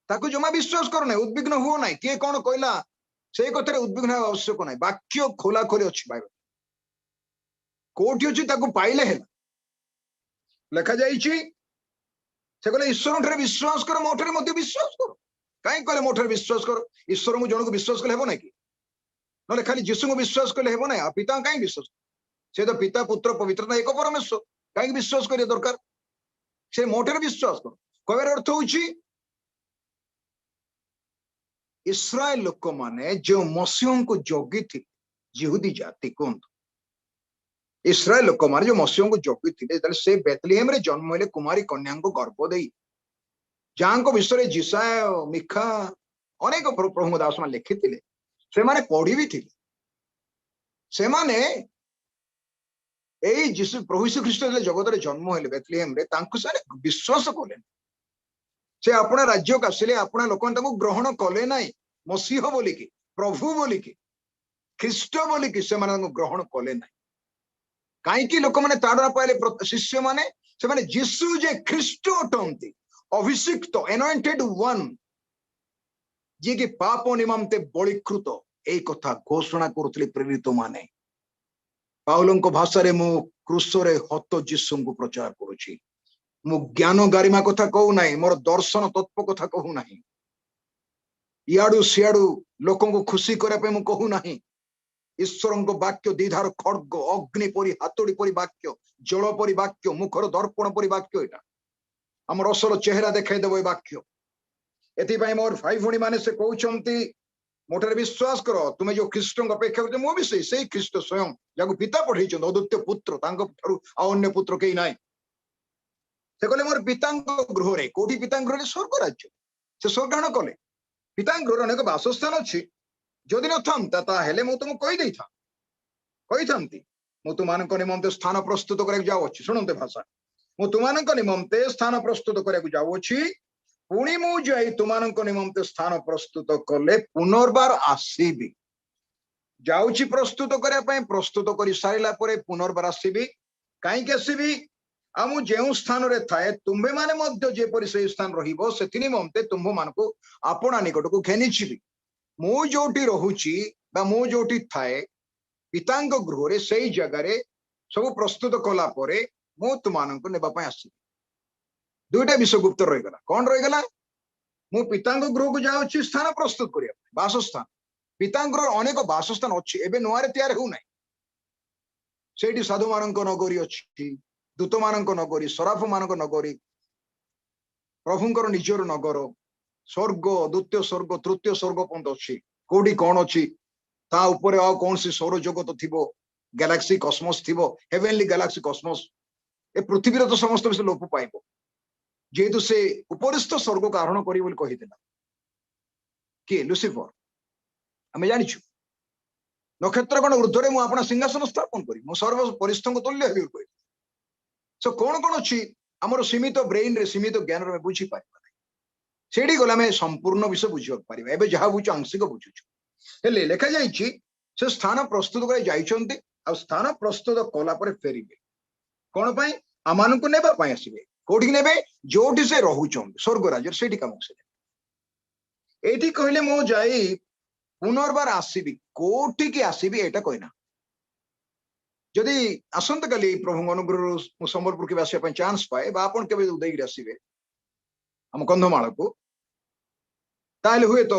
ତାକୁ ଜମା ବିଶ୍ୱାସ କରୁନାହିଁ, ଉଦ୍ବିଗ୍ନ ହୁଅ ନାହିଁ, କିଏ କଣ କହିଲା ସେଇ କଥାରେ ଉଦ୍ବିଗ୍ନ ହେବା ଆବଶ୍ୟକ ନାହିଁ। ବାକ୍ୟ ଖୋଲା ଖୋଲି ଅଛି ବାଇବଲ, କୋଉଠି ଅଛି ତାକୁ ପାଇଲେ ହେଲା। ଲେଖାଯାଇଛି ସେ କହିଲେ ଈଶ୍ୱରଙ୍କ ଠାରେ ବିଶ୍ୱାସ କର, ମୋ ଠାରେ ମଧ୍ୟ ବିଶ୍ୱାସ କର। କାହିଁକି କହିଲେ ମୋ ଠାରେ ବିଶ୍ୱାସ କର? ଈଶ୍ୱରଙ୍କୁ ଜଣକୁ ବିଶ୍ୱାସ କଲେ ହେବ ନାଇଁ କି? ନହେଲେ ଖାଲି ଯୀଶୁଙ୍କୁ ବିଶ୍ୱାସ କଲେ ହେବ ନାହିଁ? ଆଉ ପିତାଙ୍କୁ କାହିଁକି ବିଶ୍ୱାସ? ସେ ତ ପିତା ପୁତ୍ର ପବିତ୍ରତା ଏକ ପରମେଶ୍ୱର, କାହିଁକି ବିଶ୍ୱାସ କରିବା ଦରକାର? ସେ ମୋ ଠାରେ ବିଶ୍ୱାସ କର। କହିବାର ଅର୍ଥ ହଉଛି ଇସ୍ରାଏଲ ଲୋକମାନେ ଯେଉଁ ମସିହଙ୍କୁ ଜଗିଥିଲେ, ଜିହୁଦୀ ଜାତି କୁହନ୍ତୁ, ଇସ୍ରାଏଲ ଲୋକମାନେ ଯୋଉ ମସିହଙ୍କୁ ଜଗିଥିଲେ, ଯେତେବେଳେ ସେ ବେଥଲେହେମରେ ଜନ୍ମ ହେଲେ କୁମାରୀ କନ୍ୟାଙ୍କୁ ଗର୍ଭ ଦେଇ, ଯାହାଙ୍କ ବିଷୟରେ ଯିଶାୟ ମିଖା ଅନେକ ପ୍ରଭୁଙ୍କ ଦାସମାନେ ଲେଖିଥିଲେ, ସେମାନେ ପଢି ବି ଥିଲେ। ସେମାନେ ଏଇ ଯୀଶୁ ପ୍ରଭୁ ଯୀଶୁ ଖ୍ରୀଷ୍ଟ ଯେତେବେଳେ ଜଗତରେ ଜନ୍ମ ହେଲେ ବେଥଲେହେମରେ, ତାଙ୍କୁ ସେମାନେ ବିଶ୍ୱାସ କଲେନି। ସେ ଆପଣା ରାଜ୍ୟକୁ ଆସିଲେ, ଆପଣା ଲୋକମାନେ ତାଙ୍କୁ ଗ୍ରହଣ କଲେ ନାହିଁ। ମସିହ ବୋଲିକି, ପ୍ରଭୁ ବୋଲିକି, ଖ୍ରୀଷ୍ଟ ବୋଲିକି ସେମାନେ ତାଙ୍କୁ ଗ୍ରହଣ କଲେ ନାହିଁ। କାହିଁକି ଲୋକମାନେ ତାଡନା ପାଇଲେ? ଶିଷ୍ୟମାନେ, ସେମାନେ ଯୀଶୁ ଯେ ଖ୍ରୀଷ୍ଟ ଅଟନ୍ତି, ଅଭିଷିକ୍ତ ଏନଏଣ୍ଟେଡ ୱାନ, ଯିଏକି ପାପ ନିମନ୍ତେ ବଳିକୃତ, ଏଇ କଥା ଘୋଷଣା କରୁଥିଲେ ପ୍ରେରିତ ମାନେ। ପାଉଲଙ୍କ ଭାଷାରେ ମୁଁ କ୍ରୁଶରେ ହତ ଯୀଶୁଙ୍କୁ ପ୍ରଚାର କରୁଛି। ମୁଁ ଜ୍ଞାନ ଗାରିମା କଥା କହୁନାହିଁ, ମୋର ଦର୍ଶନ ତତ୍ତ୍ୱ କଥା କହୁନାହିଁ, ଇଆଡୁ ସିଆଡୁ ଲୋକଙ୍କୁ ଖୁସି କରିବା ପାଇଁ ମୁଁ କହୁନାହିଁ। ଈଶ୍ୱରଙ୍କ ବାକ୍ୟ ଦିଧାର ଖଡ୍ଗ, ଅଗ୍ନି ପରି ହାତୁଡି ପରି ବାକ୍ୟ, ଜଳ ପରି ବାକ୍ୟ, ମୁଖର ଦର୍ପଣ ପରି ବାକ୍ୟ। ଏଇଟା ଆମର ଅସଲ ଚେହେରା ଦେଖାଇଦେବ ଏ ବାକ୍ୟ। ଏଥିପାଇଁ ମୋର ଭାଇ ଭଉଣୀ ମାନେ ସେ କହୁଛନ୍ତି ମୋ ଠାରେ ବିଶ୍ୱାସ କର, ତୁମେ ଯୋଉ ଖ୍ରୀଷ୍ଟଙ୍କ ଅପେକ୍ଷା କରୁଛ, ମୁଁ ବି ସେଇ ଖ୍ରୀଷ୍ଟ ସ୍ୱୟଂ ଯାହାକୁ ପିତା ପଠେଇଛନ୍ତି, ଅଦ୍ୱିତୀୟ ପୁତ୍ର, ତାଙ୍କ ଠାରୁ ଆଉ ଅନ୍ୟ ପୁତ୍ର କେହି ନାହିଁ। ସେ କହିଲେ ମୋର ପିତାଙ୍କ ଗୃହରେ, କୋଉଠି ପିତାଙ୍କ ଗୃହରେ? ସ୍ୱର୍ଗ ରାଜ୍ୟ। ସେ ସ୍ୱର୍ଗାରୋହଣ କଲେ। ପିତାଙ୍କ ଗୃହରେ ଅନେକ ବାସସ୍ଥାନ ଅଛି, ଯଦି ନଥାନ୍ତା ତାହେଲେ ମୁଁ ତୁମକୁ କହିଥାନ୍ତି ମୁଁ ତୁମାନଙ୍କ ନିମନ୍ତେ ସ୍ଥାନ ପ୍ରସ୍ତୁତ କରିବାକୁ ଯାଉଅଛି। ଶୁଣନ୍ତୁ ଭାଷା, ମୁଁ ତୁମାନଙ୍କ ନିମନ୍ତେ ସ୍ଥାନ ପ୍ରସ୍ତୁତ କରିବାକୁ ଯାଉଅଛି, ପୁଣି ମୁଁ ଯାଇ ତୁମାନଙ୍କ ନିମନ୍ତେ ସ୍ଥାନ ପ୍ରସ୍ତୁତ କଲେ ପୁନର୍ବାର ଆସିବି। ଯାଉଛି ପ୍ରସ୍ତୁତ କରିବା ପାଇଁ, ପ୍ରସ୍ତୁତ କରି ସାରିଲା ପରେ ପୁନର୍ବାର ଆସିବି। କାହିଁକି ଆସିବି? ଆଉ ମୁଁ ଯେଉଁ ସ୍ଥାନରେ ଥାଏ, ତୁମ୍ଭେମାନେ ମଧ୍ୟ ଯେପରି ସେଇ ସ୍ଥାନ ରହିବ, ସେଥି ନିମନ୍ତେ ତୁମ୍ଭମାନଙ୍କୁ ଆପଣା ନିକଟକୁ ଘେନିଯିବି। ମୁଁ ଯୋଉଠି ରହୁଛି ବା ମୁଁ ଯୋଉଠି ଥାଏ ପିତାଙ୍କ ଗୃହରେ, ସେଇ ଜାଗାରେ ସବୁ ପ୍ରସ୍ତୁତ କଲା ପରେ ମୁଁ ତୁମାନଙ୍କୁ ନେବା ପାଇଁ ଆସିବି। ଦୁଇଟା ବିଷୟ ଗୁପ୍ତ ରହିଗଲା। କଣ ରହିଗଲା? ମୁଁ ପିତାଙ୍କ ଗୃହକୁ ଯାଉଛି ସ୍ଥାନ ପ୍ରସ୍ତୁତ କରିବା ପାଇଁ, ବାସସ୍ଥାନ। ପିତାଙ୍କ ଗୃହର ଅନେକ ବାସସ୍ଥାନ ଅଛି, ଏବେ ନୂଆରେ ତିଆରି ହଉନାହିଁ। ସେଇଠି ସାଧୁମାନଙ୍କ ନଗରୀ ଅଛି, ଦୂତମାନଙ୍କ ନଗରୀ, ସରାଫ ମାନଙ୍କ ନଗରୀ, ପ୍ରଭୁଙ୍କର ନିଜର ନଗର, ସ୍ୱର୍ଗ, ଦ୍ୱିତୀୟ ସ୍ୱର୍ଗ, ତୃତୀୟ ସ୍ୱର୍ଗ ପର୍ଯ୍ୟନ୍ତ ଅଛି। କୋଉଠି କଣ ଅଛି? ତା ଉପରେ ଆଉ କୌଣସି ସୌର ଜଗତ ଥିବ, ଗ୍ୟାଲାକ୍ସି କସ୍ମସ୍ ଥିବ, ହେଭେନଲି ଗ୍ୟାଲାକ୍ସି କସ୍ମସ୍। ଏ ପୃଥିବୀର ତ ସମସ୍ତ ବିଷୟ ଲୋପ ପାଇବ, ଯେହେତୁ ସେ ଉପରିସ୍ଥ ସ୍ୱର୍ଗକୁ ଆରୋହଣ କରିବ ବୋଲି କହିଥିଲା। କିଏ? ଲୁସିଫର। ଆମେ ଜାଣିଛୁ ନକ୍ଷତ୍ର କଣ ଉର୍ଦ୍ଧ୍ୱରେ ମୁଁ ଆପଣ ସିଂହାସନ ସ୍ଥାପନ କରିବି, ମୁଁ ସର୍ବ ପରିସ୍ଥଙ୍କୁ ତୁଲ୍ୟ ହେବି କହିଲି। ସୋ କଣ କଣ ଅଛି? ଆମର ସୀମିତ ବ୍ରେନରେ, ସୀମିତ ଜ୍ଞାନରେ ଆମେ ବୁଝିପାରିବା ନାହିଁ। ସେଇଠି ଗଲେ ଆମେ ସମ୍ପୂର୍ଣ୍ଣ ବିଷୟ ବୁଝିବାକୁ ପାରିବା। ଏବେ ଯାହା ବୁଝୁ ଆଂଶିକ ବୁଝୁଛୁ। ହେଲେ ଲେଖାଯାଇଛି ସେ ସ୍ଥାନ ପ୍ରସ୍ତୁତ କରି ଯାଇଛନ୍ତି, ଆଉ ସ୍ଥାନ ପ୍ରସ୍ତୁତ କଲା ପରେ ଫେରିବେ। କଣ ପାଇଁ? ଆମମାନଙ୍କୁ ନେବା ପାଇଁ ଆସିବେ। କୋଉଠିକି ନେବେ? ଯୋଉଠି ସେ ରହୁଛନ୍ତି, ସ୍ୱର୍ଗ ରାଜ୍ୟରେ, ସେଇଠି କାମକୁ ସେ ନେବେ। ଏଇଠି କହିଲେ ମୁଁ ଯାଇ ପୁନର୍ବାର ଆସିବି, କୋଉଠିକି ଆସିବି ଏଇଟା କହିନା। ଯଦି ଆସନ୍ତାକାଲି ପ୍ରଭୁଙ୍କ ଅନୁଗ୍ରହରୁ ମୁଁ ସମ୍ବଲପୁର କେବେ ଆସିବା ପାଇଁ ଚାନ୍ସ ପାଏ, ବା ଆପଣ କେବେ ଉଦୟଗିରି ଆସିବେ ଆମ କନ୍ଧମାଳକୁ, ତାହେଲେ ହୁଏତ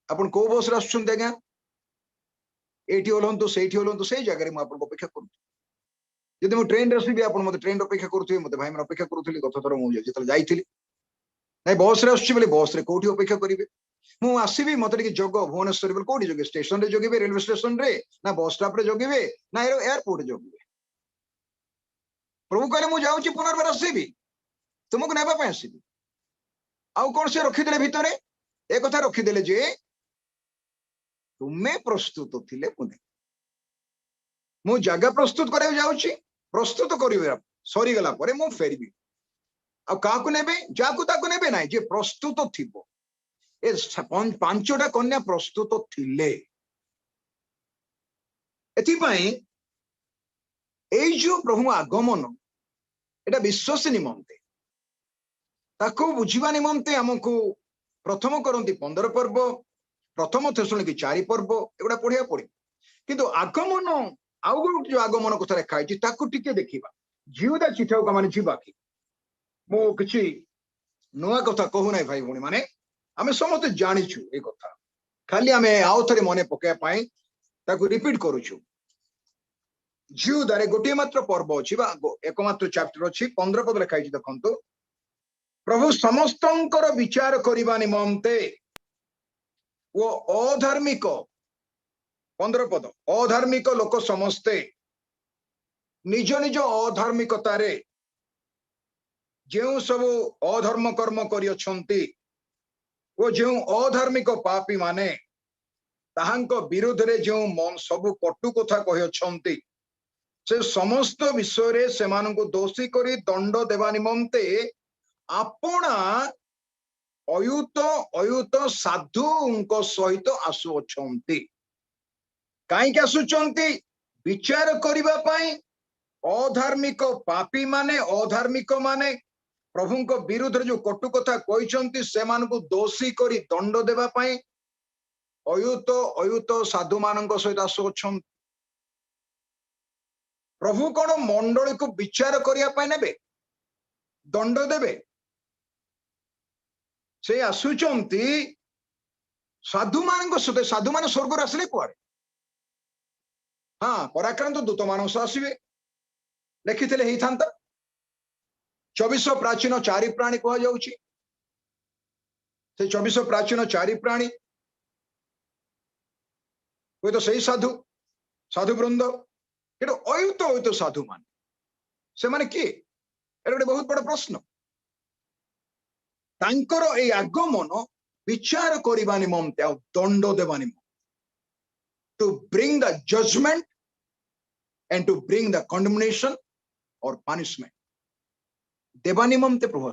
ଆପଣ କୋଉ ବସରେ ଆସୁଛନ୍ତି ଆଜ୍ଞା, ଏଇଠି ଓହ୍ଲନ୍ତୁ, ସେଇଠି ଓହ୍ଲନ୍ତୁ, ସେଇ ଜାଗାରେ ମୁଁ ଆପଣଙ୍କୁ ଅପେକ୍ଷା କରୁଛି। ଯଦି ମୁଁ ଟ୍ରେନରେ ଆସିବି, ଆପଣ ମତେ ଟ୍ରେନରେ ଅପେକ୍ଷା କରୁଥିବେ, ମତେ ଭାଇମାନେ ଅପେକ୍ଷା କରୁଥିଲି। ଗତ ଥର ମୁଁ ଯେତେବେଳେ ଯାଇଥିଲି, ନାଇଁ ବସରେ ଆସୁଛି ବୋଲି, ବସରେ କୋଉଠି ଅପେକ୍ଷା କରିବେ? ମୁଁ ଆସିବି, ମତେ ଟିକେ ଜଗ ଭୁବନେଶ୍ୱର ବୋଲି। କୋଉଠି ଜଗିବେ? ଷ୍ଟେସନରେ ଜଗିବେ, ରେଲୱେ ଷ୍ଟେସନରେ, ନା ବସ୍ ଷ୍ଟପରେ ଜଗିବେ, ନା ଏୟାରପୋର୍ଟରେ ଜଗିବେ? ପ୍ରଭୁ କହିଲେ ମୁଁ ଯାଉଛି, ପୁନର୍ବାର ଆସିବି, ତୁମକୁ ନେବା ପାଇଁ ଆସିବି। ଆଉ କଣ ସେ ରଖିଦେଲେ ଭିତରେ? ଏ କଥା ରଖିଦେଲେ ଯେ ତୁମେ ପ୍ରସ୍ତୁତ ଥିଲେ ମୁଁ ନେବି। ମୁଁ ଜାଗା ପ୍ରସ୍ତୁତ କରିବାକୁ ଯାଉଛି, ପ୍ରସ୍ତୁତ କରିବା ସରିଗଲା ପରେ ମୁଁ ଫେରିବି। ଆଉ କାହାକୁ ନେବେ? ଯାହାକୁ ତାକୁ ନେବେ ନାହିଁ, ଯିଏ ପ୍ରସ୍ତୁତ ଥିବ। ଏ ପାଞ୍ଚଟା କନ୍ୟା ପ୍ରସ୍ତୁତ ଥିଲେ। एथिपाई एई जो प्रभु आगमन एटा विश्वास निमंते ताको बुझिबा निमंते हमकु प्रथम करंती 15 पर्व प्रथम थेसलोनिके 4 पर्व एगुडा पढ़िया पड़ी किंतु आगमन आउ जो आगमन कथा लिखा है ताकू टिके देखिबा जिहुदा चिठाऊ का माने जिबा कि मो किछि नुआ कथा कहू नै भाई भूणी माने आमे समस्त जानिछु ए कथा खाली आमे आउ थरे मने पके पाई ताकू रिपीट करूछु जिहुदारे गोटे मात्र पर्व अछि बा एकमात्र चैप्टर अछि 15 पद लिखा है देखंतु प्रभु समस्तंकर विचार करिबा निमंते वो अधार्मिक 15 पद अधार्मिक लोक समस्ते निज निज अधार्मिकतारे जो सब अधर्म कर्म करियछंती वो जो अधार्मिक पापी माने ताहांक विरोध रे जो मन सब कटु कथा कहियछंती से समस्त विषय रे सेमानंकु दोषी करी दंड देवा निमंते आपणा अयुत अयुत साधुंक सहित आसुअछंती काई के आसुचंती विचार करिबा पई अधार्मिक पापी माने अधार्मिक माने प्रभुंक विरुद्ध जो कटु कथा कहिसंती सेमानकु दोषी करी दंड देबा पई अयुत अयुत साधु मानक सहित आसुअछंती प्रभु कोन मंडली को विचार करिया पई नेबे दंड देबे से आसुचंती साधु मानक सहित साधु मान स्वर्ग आसले कुआडे हाँ पराक्रांत दूत मानस आसवे लिखिले ही था 24 प्राचीन 4 प्राणी कह जाउची से 24 प्राचीन 4 प्राणी कोई तो सही साधु साधु वृंद किंतु अयुत अयुत साधु मान से माने किए एटा गोटे बहुत बड़ प्रश्न तांकर ए आगमन विचार करिबा निमंते आ दंड देबा निमंते to bring the judgement and to bring the condemnation or punishment देबा निमंते प्रभु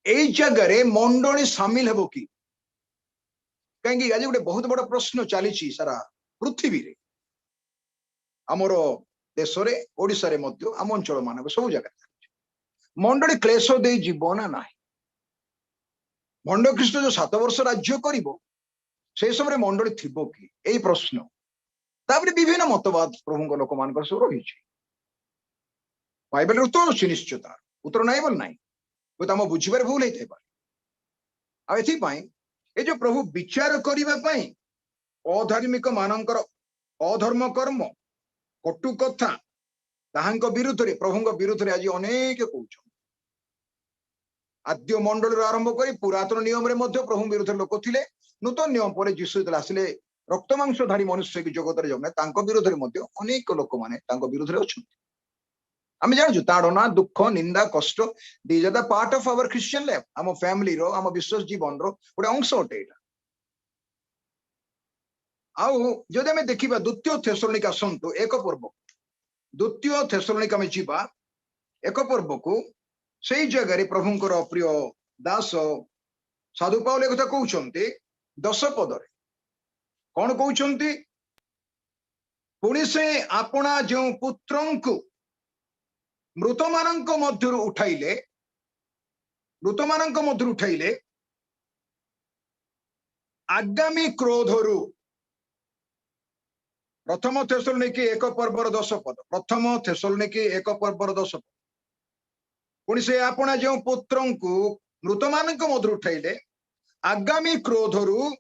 ए जगह मंडली सामिल हेबो कि कहीं आज गोटे बहुत बड़ा प्रश्न चली सारा पृथ्वी रे आमर देश रे ओडिसा रे मध्य आम अंचल मान सब जगह मंडली क्लेश दे जीव ना ना भंड ख्रीष्ट जो 7 वर्ष राज्य करिवो से समय मंडली थिबो कि एई प्रश्न तापरे विभिन्न मतवाद प्रभु लोक मान सब रही बाइबल उत्तर अच्छी निश्चित उत्तर नाई बोल नाई आम बुझे भूल होता ए जो प्रभु विचार करने अधार्मिक मानकर अधर्म कर्म कटु कथा ताहांक विरुद्ध रे प्रभु विरुद्ध रे आज अनेक कौच आद्य मंडल आरंभ कर पुरातन नियम रे मध्य प्रभु विरुद्ध लोक थिले नूतन नियम पर जीशु आसिले रक्त मांसधारी मनुष्य की जगत जगह विरोध में अनेक लोक मैंने विरोध में आम जानू ताड़ना दुख निंदा कष्ट these are the part of our Christian life आम फैमिली रो आम विश्वास जीवन रो गोटे अंश अटे आउ जदि आम देखा द्वितीय थेसलोनिका आसतु एक पर्व द्वितीय थेसलोनिका आम जीवा एक पर्व को से जगह प्रभुंकर प्रिय दास साधु पाउल एक कथा कहते 10 पदरे कौन कहते पुणी से आपना जो पुत्र को मृत मान मध्य उठाइले आगामी क्रोधरु प्रथम थेसलोनिके एक पर्वर 10 पद प्रथम थेसलोनिके एक पर्वर 10 पद पुणी से आपना जो पुत्र को मृत मान मध्य उठाइले आगामी क्रोधरु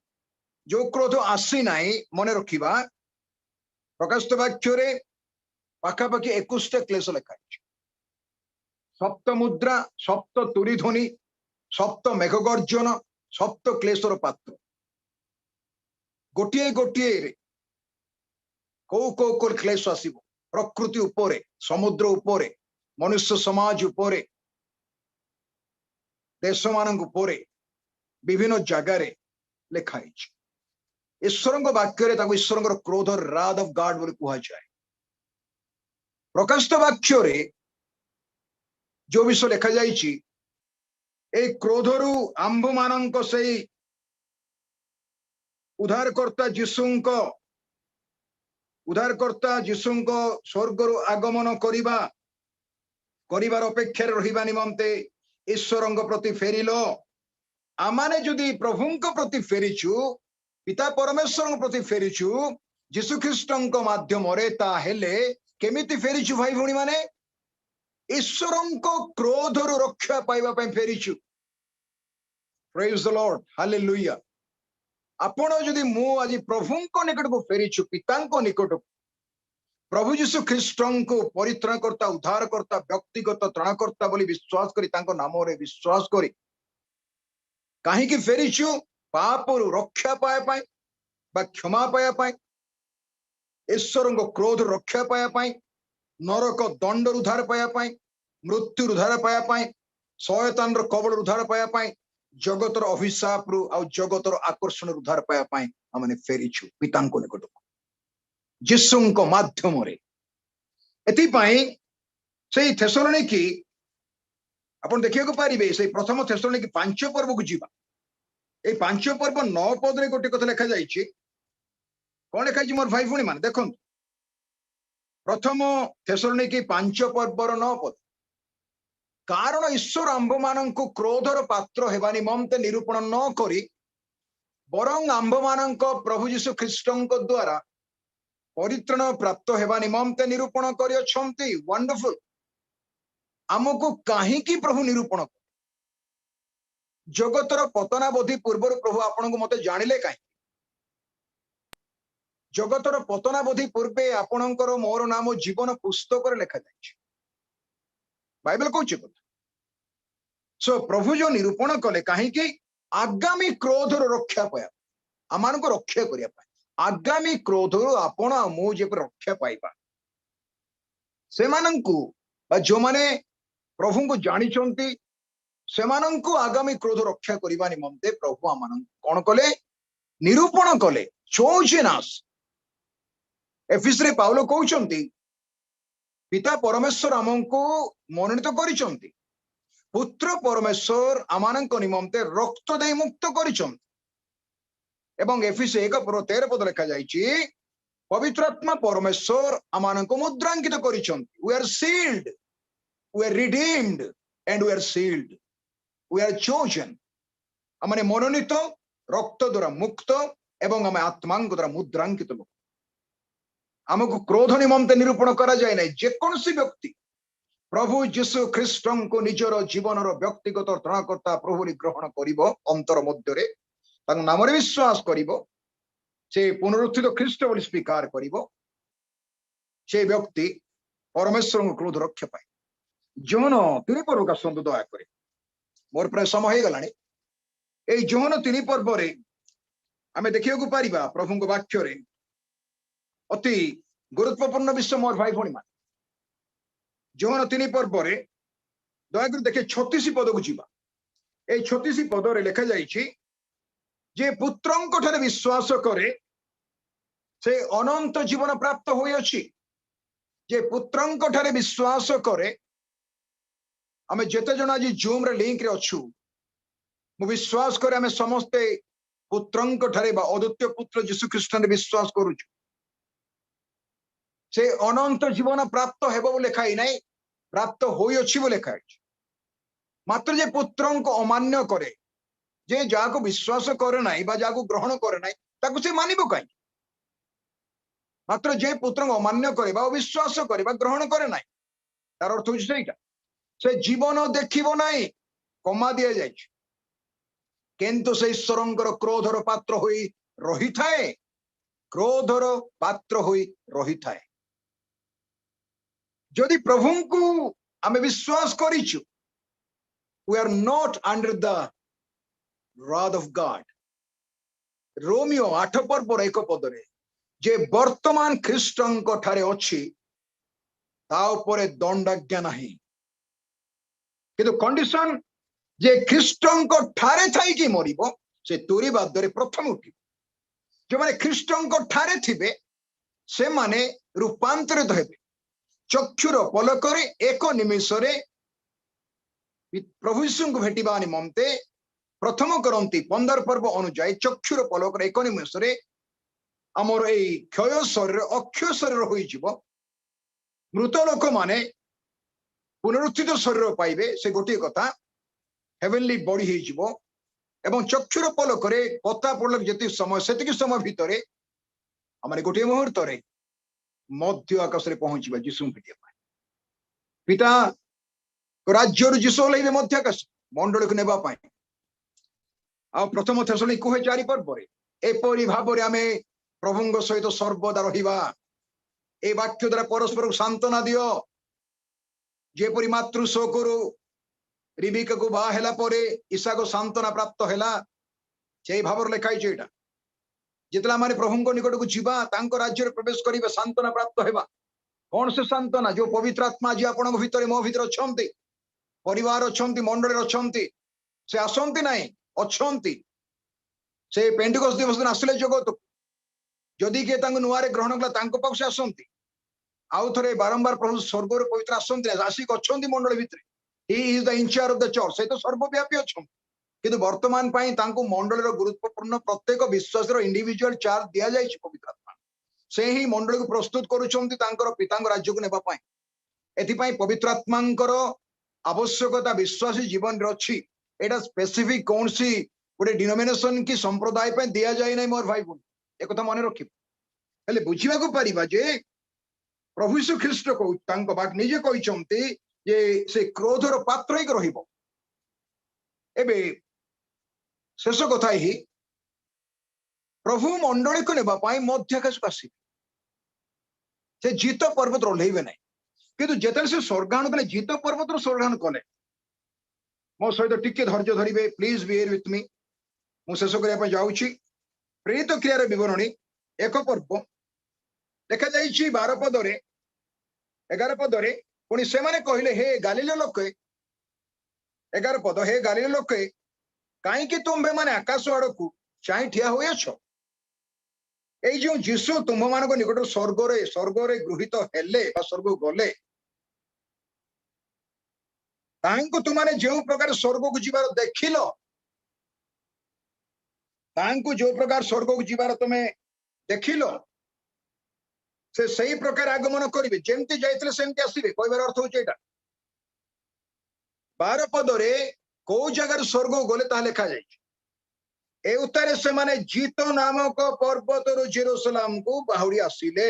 जो क्रोध आसी नाई मन रखा प्रकाशित वाक्य पाखापाखि 21 क्लेश लिखाई सप्त मुद्रा सप्त तुरी ध्वनि सप्त मेघगर्जन सप्त क्लेशर पात्र गोटे गोटे कौ क्लेश आसव प्रकृति उपरे समुद्र उपरे मनुष्य समाज उपरे देश मान विभिन्न जगार लिखाई ईश्वर वाक्य ईश्वर क्रोध राध ऑफ गॉड बोली कह जाए प्रकाशित वाक्य जो विषय लिखा जाए क्रोधरु आंभ मान से उद्धारकर्ता जीशुंक उद्धारकर्ता जीशुंको स्वर्गरु आगमन करिबार अपेक्षा रहिबा निमंते ईश्वरंक प्रति फेरिलो आमाने जदि प्रभुंक प्रति फेरिछु पिता परमेश्वर प्रति फेरिछु जीशु ख्रीष्टंक माध्यमरे ताहेले केमिति फेरिछु भाई भणी माने ईश्वरंक क्रोधरु रक्षा पाइबा पई फेरिछु प्रेज द लॉर्ड हालेलुया आपण जदि मु आज प्रभुंक निकट को फेरिछु पितांक निकट प्रभु जीशु ख्रीष्टंक परित्राणकर्ता उद्धारकर्ता व्यक्तिगत त्राणकर्ता बोली विश्वास करी तांको नाम रे विश्वास करी काहे कि फेरिछु पापरु रक्षा पाए पाए बा क्षमा पाया पाए ईश्वरंक क्रोध रक्षा पाया पाए नरक दंड उद्धार पाया पाए मृत्यु उद्धार पाया पाए शयतान रो कबल उद्धार पाया पाए जगतर अभिशाप रु आ जगतर आकर्षण उद्धार पाया पाए हमने फेरिछु पितांको निकट जीशुंको माध्यम रे एति पाए सेई थेसलोनिकी आपण देखिया को पारिबे सेई प्रथम थेसलोनिकी 5 पर्व को जीवा ए 5 पर्व 9 पद रे गोटे कथा लिखा जाईछि कोन लिखा जाईछि मोर भाई भणी मान देखन प्रथम थेसलोनिकी 5 पर्वर 9 पद कारण ईश्वर आंभ मानंकु क्रोधर पात्र हेबा निमंते निरूपण न करी बरं आंभ मानंक प्रभु जीशु ख्रीष्टंक द्वारा परित्राण प्राप्त हेबा निमंते निरूपण करि अछंती वंडरफुल हमको काहे की प्रभु निरूपण जगतर पतनावधि पूर्व प्रभु आपन को मते जानिले काहे जगतर पतनावधि पूर्वे आपणकर मोर नाम जीवन पुस्तक रे लिखा जाय बाइबल कहूँ सो प्रभु जो निरूपण कले कहीं आगामी क्रोधर रक्षा पाया आम को रक्षा करने आगामी क्रोधर आपण मुझे रक्षा पाइबा से जो माने प्रभु को जानी से आगामी क्रोध रक्षा करने निमंते प्रभु आम कौन कले निरूपण कले चोजेनास एफिस रे पाउलो कहउछंती पिता परमेश्वर आमको मनोनीत करिसंती पुत्र परमेश्वर आमानंक निमंते रक्त दे मुक्त करिसंती एवं एफिस 1:13 पद लिखा जायछि पवित्र आत्मा परमेश्वर आमानंक मुद्रांकित करिसंती we are sealed we are redeemed and we are sealed we are chosen आमाने मनोनीत रक्त द्वारा मुक्त एवं आमे आत्मांक द्वारा मुद्रांकित आमको क्रोध निमंते निरूपण करा जाए ना जेकोसी व्यक्ति प्रभु जीशु ख्रीष्टं को निजर जीवन व्यक्तिगत त्राणकर्ता प्रभु ग्रहण करिवो अंतर मध्य रे तांको नाम रे विश्वास करिवो से पुनरुत्थित ख्रीष्ट बोली स्वीकार करिवो से व्यक्ति परमेश्वर को क्रोध रक्षा पाए जोहन 3 पर्व का संत दया करे मोर प्राय समय हे गलानी ए जोहन 3 पर्व रे आमे देखियो को पारिबा प्रभु को वाक्य रे अति गुरुत्वपूर्ण विषय मोर भाई भणी मान जोहन 3 पर्व रे दयाकर देखे 36 पद को जीवा ए 36 पद रे लिखा जाइछि जे पुत्रंक ठारे विश्वास करे से अनंत जीवन प्राप्त होई अछि जे पुत्रंक ठारे विश्वास करे हमें जेते जन आज जूम रे लिंक रे अछु मु विश्वास करे हमें समस्ते पुत्रंक ठारे बा अद्वितीय पुत्र यीशु ख्रीष्ट रे विश्वास करूछु से अनंत जीवन प्राप्त हेबो लेखा ही नहीं प्राप्त होई अछि बो लेखा अछि मात्र जे पुत्रंक अमान्य करे जे जाको विश्वास करे नाही बा जाको ग्रहण करे नाही ताको से मानिबो काई मात्र जे पुत्रंक अमान्य करे बा विश्वास करे बा ग्रहण करे नाही तार अर्थ होछि सेटा से जीवन देखिबो नाही कमा दिया जाय किंतु से ईश्वरंकर क्रोधर पात्र होई रही थाए क्रोधर पात्र होई रही थाए जदि प्रभु को आमे विश्वास करिछु we are not under the wrath of God रोमियो 8 पर्व 1 पदरे जे वर्तमान ख्रीष्टंक ठारे अछि ता उपरे दंडाज्ञा नाही किंतु कंडीशन जे ख्रीष्टंक ठारे थाई कि मरिबो से तोरी बादरे प्रथम उठिबो जो माने ख्रीष्टंक ठारे थिबे से माने रूपांतरित हेबे चक्षुर पलकरे एक निमेषरे प्रभु यीशु को भेटिबा निमंते प्रथम करंती 15 पर्व अनुजाई चक्षुर पलकरे एक निमेषरे आमर ए क्षय शरीर अक्षय शरीर हो मृत लोक माने पुनरुत्थित शरीर पाइबे से गोटे कथा हेवेनली बॉडी हो एवं चक्षुर पलक पता पड़ल जी समय भितर आम गोटे मुहूर्त मध्य आकाश में पहुंचा जीशु भेटिया पिता राज्य जीशु ओल्लैबे मध्य आकाश मंडल को नेबा आ प्रथम थेसलोनिके कहे 4 पर्व एपरी भाव में आम प्रभु सहित सर्वदा रहिबा ए वाक्य द्वारा परस्पर को सांत्वना दियो जेपरी मातृ शोकरू रिबिका को बाहा हेला परे ईसा को सांत्वना प्राप्त हैला से भाव लिखाई एटा जितला माने प्रभु को निकट को जीवा तांको राज्य में प्रवेश करिबा सांत्वना प्राप्त हेबा कौन से सांत्वना जो पवित्र आत्मा जी आपन भीतर मो भीतर अछंती परिवार अछंती मंडल अछंती से आसंती नहीं अछंती से पेंटिकस्ट दिवस दिन आसिले जगत जदि किए नुआरे ग्रहण कला तांको पाख से आसंती आउ थरे बारंबार प्रभु स्वर्ग रे पवित्र आसंती आसिक अछंती मंडल भीतर ही is the in-charge of the church से तो सर्वव्यापी अछंती किंतु वर्तमान पाई तांको मंडल रो गुरुत्वपूर्ण प्रत्येक विश्वास रो इंडिविजुअल चार्ज दिया जाय छि पवित्र आत्मा से ही मंडल को प्रस्तुत करूछंती तांकर पितांग राज्य को नेबा पाई एथि पाई पवित्र आत्मांकर आवश्यकता विश्वासी जीवन रे अछि एटा स्पेसिफिक कौन सी गोटे डिनोमिनेशन की संप्रदाय पे दिया जाए नहीं मोर भाई बहन एक मन रख बुझा पारिबा जे प्रभु यीशु ख्रीष्ट को तांको बाक निजे कहिसंती जे से क्रोधर पात्र ही रहिबो एबे शेष कथा ही प्रभु मंडली को नेबा पाई मध्य आकाश को आसी से जीत पर्वत ओल्लैबे नहीं किंतु जेतले से स्वर्गानु कले जीत पर्वत स्वर्गानु कले मो सहित टिके धैर्य धरिबे प्लीज बिहेव विथ मी मु शेष करबा जाउछि प्रेरित क्रियार विवरणी एक पर्व देखा जाइछि 12 पदरे 11 पदरे पुणी से माने कहले हे गालील लोके 11 पद हे गालील लोके कहीं तुम्हें माने आकाश आड़ को चाई ठिया हुए अछ ए जो जीशु तुम मान निकट स्वर्ग रे गृहित हेले स्वर्ग गले तुमने जो प्रकार स्वर्ग को जीवार देखिल जो प्रकार स्वर्ग को जीवार तुम्हें देखिल से सही प्रकार आगमन करेंगे जमती जाइए सेमती आसवे कहबार अर्थ हो 12 पदरे कौ जगार स्वर्ग गले ता लिखा जाए उत्तर से माने जीत नामक पर्वत जेरूसलाम को बाहुरी आसिले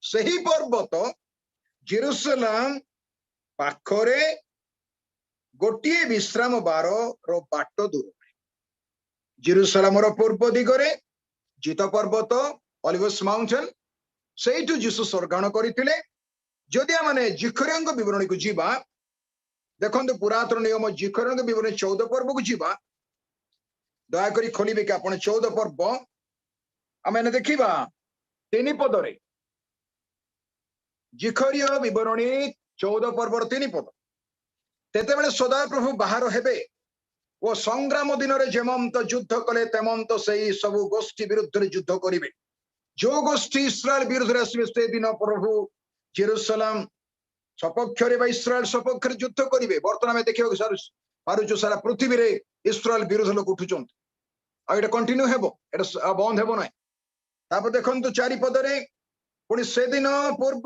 सही पर्वत जेरूसलाम पाखरे गोटे विश्राम बार रो बाट दूर जेरूसलाम पूर्व दिगरे जीत पर्वत ओलिवस माउंटेन सेठू जीशु स्वर्गाण करते जदि माने जिखरियंग विवरणी को जीवा देखो पुरातन नियम जिखरियंग विवरणी 14 पर्व को जीवा दयाकोरी खोलिबे कि आपण 14 पर्व आम देखा 3 पदरे जिखरिय विवरणी 14 पर्वर 3 पद तेते बेले सदा प्रभु बाहर हेबे वो संग्राम दिन रे जेमंत युद्ध कले तेमंत सही सबु गोष्ठी विरुद्ध युद्ध करिवे जो गोष्ठी इस्राएल विरुद्ध आसवे से दिन प्रभु जेरूसलाम सपक्ष इस्राएल सपक्ष युद्ध करेंगे बर्तमान में देखा पारुचु सारा पृथ्वी रे इस्राएल विरुद्ध लोक उठुंट आटा कंटिन्यू हेबो एटा बंद हेबो ना तापर देखंतु 4 पदरे पुणी से दिन पूर्व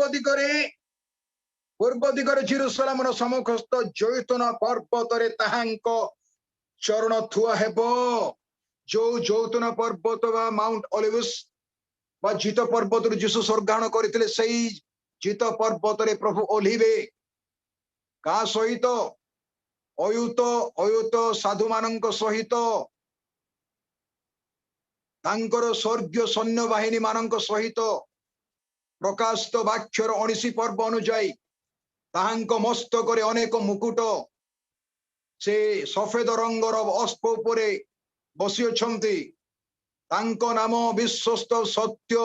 दिगरे जेरूसलाम सम्मुखस्थ जैतून पर्वत रे ताहांको चरण थुआ हेबो जो जैतून पर्वत बा माउंट ओलिवस बा जीत पर्वत जीशु स्वर्गाण करते सही जीत पर्वत रे प्रभु ओल्हिबे का सहित अयुत साधु मानक सहित तांकर स्वर्गीय सैन्य बाहिनी मानक सहित प्रकाशित वाक्यर 19 पर्व अनुजाई ताहांक मस्तक रे अनेक मुकुट से सफेद रंगर अश्व उपरे बसी अछंती तांको नाम विश्वस्त सत्य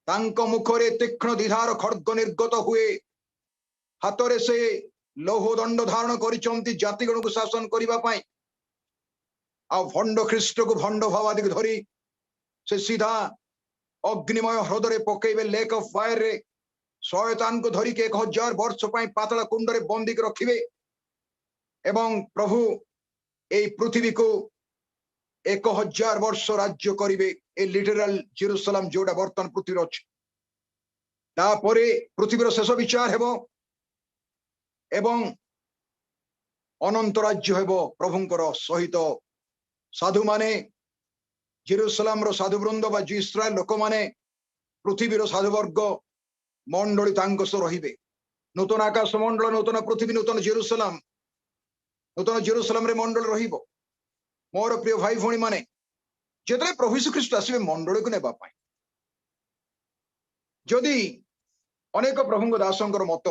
तांको मुखरे तीक्ष्ण दिधार खड्ग निर्गत हुए हाथ से लौह दंड धारण करिचंती जातिगण को शासन करिबा पाई आ भंड ख्रीष्ट को भंड भावादि धरी से सीधा अग्निमय ह्रदरे पकेबे लेक ऑफ फायर रे शयतान को धरी के 1000 वर्ष पाई पातला कुंड रे बंदी के रखिबे एवं प्रभु ए पृथ्वी को 1000 वर्ष राज्य करिवे ए लिटरल जेरुसलम जोड़ा बर्तमान पृथ्वी अच्छे तापरे पृथ्वीर शेष विचार हेबो एवं अनंत राज्य हेबो प्रभुंकर सहित साधु माने जेरुसलम रो साधु वृंद बा इस्राएल लोक माने पृथ्वीर साधु वर्ग मंडली तांको सह रहिबे नूतन आकाश मंडल नूतन पृथ्वी नूतन जेरुसलम रे मंडल रहिबो मोर प्रिय भाई भणी माने जेतले प्रभु यीशु ख्रीष्ट आसीबे मंडल को नेबा पाई जदि अनेक प्रभुଙ୍କ दासंकर मत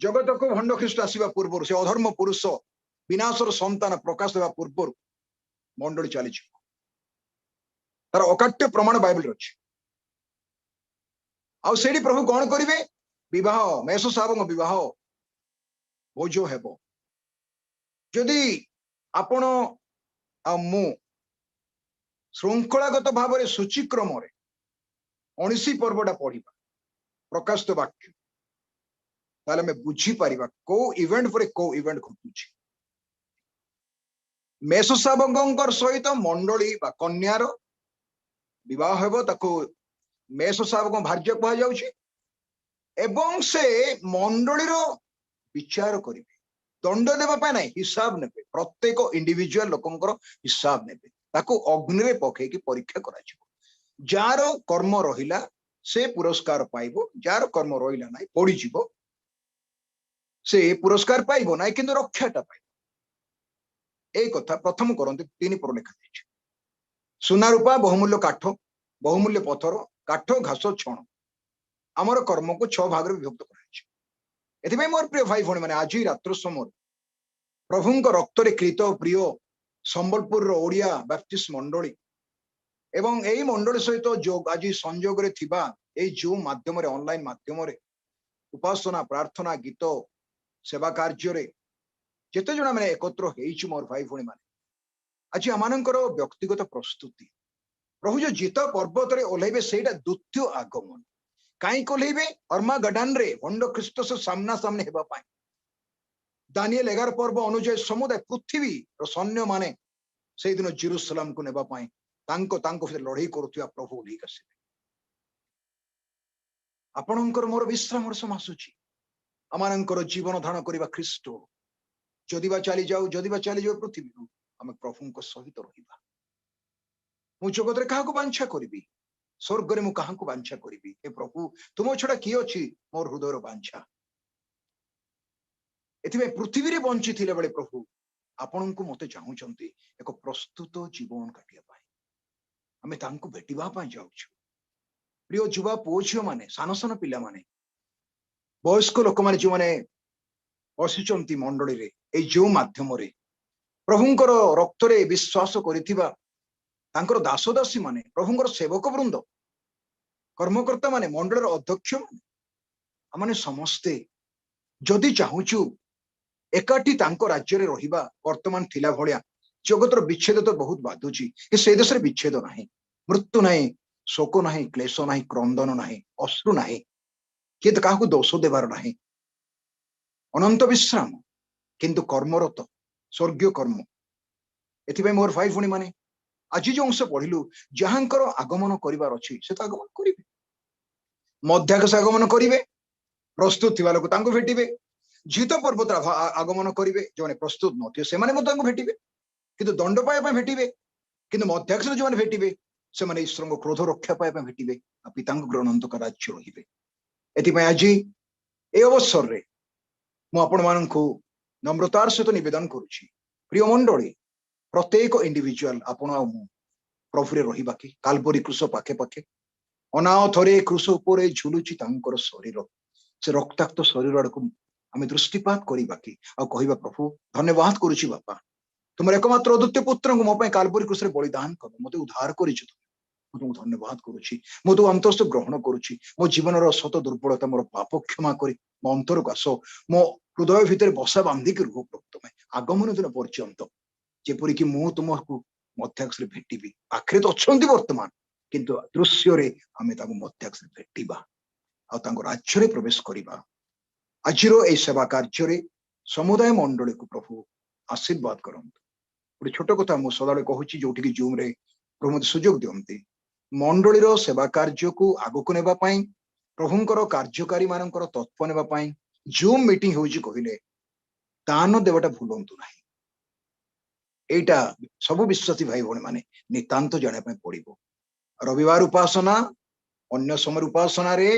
जगत को भंड ख्रीष्ट आसीबा पूर्व से अधर्म पुरुष विनाशर संतान प्रकाश देवा पूर्व मंडली चली तार अकाट्य प्रमाण बाइबल अच्छे आउे प्रभु कौन करेंगे विवाह मेष साहब विवाह भोज हेब जदि आपण मु श्रृंखलागत भाव में सूचीक्रम 19 पर्वटा पढ़ा प्रकाशित वाक्य ताले में बुझी पारिबा को इवेंट पर को इवेंट घटुची मेष शावकंकर सहित मंडली बा कन्यार विवाह हेबो ताको मेष शावक भार्य कहा जाउची एवं से मंडलीर विचार करिवे दंड देबा पाए नहीं हिसाब नेबे प्रत्येक इंडिविजुअल लोकंकर हिसाब नेबे ताको अग्नि रे पके की परीक्षा करा छिबो जार कर्म रहिला से पुरस्कार पाइबो जार कर्म रहिला नाही पड़ी जिवो से पुरस्कार पाइबो नाही किंतु रक्षाटा पाइबो ए कथा प्रथम करंते 3 पर लिखा दैछि सुना रूपा बहुमूल्य काठ बहुमूल्य पत्थर काठ घास छण आमर कर्म को 6 भाग रे विभक्त कराछि एथिबे मोर प्रिय भाई भणी माने आज रात्र समय प्रभुंक रक्त रे कृत प्रिय संबलपुर रो ओडिया बैप्टिस्ट मंडली एवं एई मंडली सहित जो आज संयोग रे थिबा एई जूम माध्यम रे ऑनलाइन माध्यम रे उपासना प्रार्थना गीत सेवा कार्य रे जेते जणा माने एकत्र हेइछु मोर भाई भणी माने आज आमानकर व्यक्तिगत प्रस्तुति प्रभु जो जीत पर्वत रे ओल्हेबे सेटा द्वितीय आगमन काई कोल्हेबे अर्मागडन रे भंड ख्रीष्ट से सामना सामने हेबा पाई दानिएल 11 पर्व अनुଯାୟୀ समुदाय पृथ्वी रो सैन्य माने से दिन जेरुसलम को नेबा पाई तांको से लड़ाई करुथिया प्रभु ओल्हेई आसीबे आपणकर मोर विश्राम समासुची आमानकर जीवन धारण करिबा ख्रीष्ट जदिबा चली जाऊ पृथ्वी आम प्रभु को सहित रहिबा मु जगत रे काहाको बांछा करिबी स्वर्ग रे मु काहाको बांछा करिबी हे प्रभु तुम छडा की अछि मोर हृदय रो बांछा एथिबे पृथ्वी रे बंची थिले बेले प्रभु आपन को मते चाहूचंती एक प्रस्तुत जीवन काटिया पाई आमे तांको भेटिबा पाई जाउछु प्रिय युवा पुओ झियो माने सान सान पिला माने वयस्क लोक माने जो माने बसिचंती मंडली रे ए जो माध्यम रे प्रभुंकर रक्त रे विश्वास करिथिबा तांकर दास दासी माने प्रभुंकर सेवक वृंद कर्मकर्ता माने मंडल अध्यक्ष माने समस्ते जदि चाहूचु एकाठी तांको राज्य रे रहिबा वर्तमान थिला भलिया जगतर विच्छेद तो बहुत बाधुची से देश रे विच्छेद नाही मृत्यु नाही शोक नाही क्लेश नाही क्रंदन नाही अश्रु नाही कि तो काहू दोष देवार नाही अनंत विश्राम किंतु कर्मरत स्वर्गीय कर्म एथिबे मोर भाई भणी माने आज जो अंश पढ़िलु जहांकर आगमन करिवार अछि से तो आगमन करिवे मध्याकाश आगमन करिवे प्रस्तुत थिबा लोक तांको भेटिबे जीत पर्वत आगमन करिवे जोने प्रस्तुत नथियो से माने मतांको भेटिबे किंतु दंड पाए पे भेटिबे किंतु मध्याकाश जो माने भेटिबे से माने ईश्वर को क्रोध रक्षा पाए पे भेटिबे आ पितांको ग्रहणंत का राज्य रहिबे एथिबे आज ए अवसर रे मु आपण माननकु नम्रतार सहित निवेदन करूची प्रिय मंडली प्रत्येक इंडिविजुअल आपण प्रभु रे रहिबा कि काल्वरी क्रूस पाखे पाखे अनाथरे क्रूस उपरे झुलुची तांकर शरीर से रक्ताक्त शरीर आड़क आम दृष्टिपात करवा कि कहवा प्रभु धन्यवाद करुची बापा तुम एकमात्र अद्वितीय पुत्र को मो काल्वरी क्रूस रे बलिदान कर मत उद्धार कर तुमको धन्यवाद करुची मो तो अंतस्थ ग्रहण करुची मो जीवन शत दुर्बलता मोर पाप क्षमा कर मो अंतर को आस मो हृदय भितर बसा बांधिक रुह प्रभु तुम आगमन दिन पर्यंत जेपरिक मु तुमको मध्याक्ष भेटी आखिर तो अच्छा वर्तमान किंतु दृश्य आम मध्याक्ष भेटा राज्य प्रवेश करवा आज सेवा कार्य समुदाय मंडली को प्रभु आशीर्वाद करंतु गोटे छोट कथा मु सदा कहूँ जो जूम रे प्रभु मते सुजोग दियंती मंडली सेवा कार्य को आगक नेबा पई प्रभुंकर कार्यकारी मानकर तत्व नेबा पई जूम मीटिंग होउची कहिले दान देवटा भूलंतु नाही एटा सब विश्वासी भाई भौणी माने नितांत जाने पई पड़िबो रविवार उपासना अन्य समय उपासना रे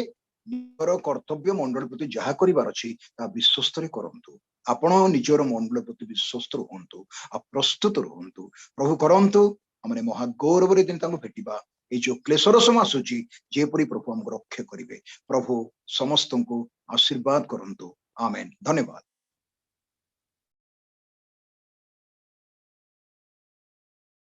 निजर कर्तव्य मंडल प्रति जहा करिवार अछि ता विश्वस्त रे करंतु आपण निजर मंडल प्रति विश्वस्त रहंतु आ प्रस्तुत रहंतु प्रभु करंतु हमने महागौरव रे दिन तांको भेटिबा ए जो क्लेशर समय आसुची जेपरी प्रभु हमको रक्षा करिवे प्रभु समस्त को आशीर्वाद करंतु आमेन धन्यवाद।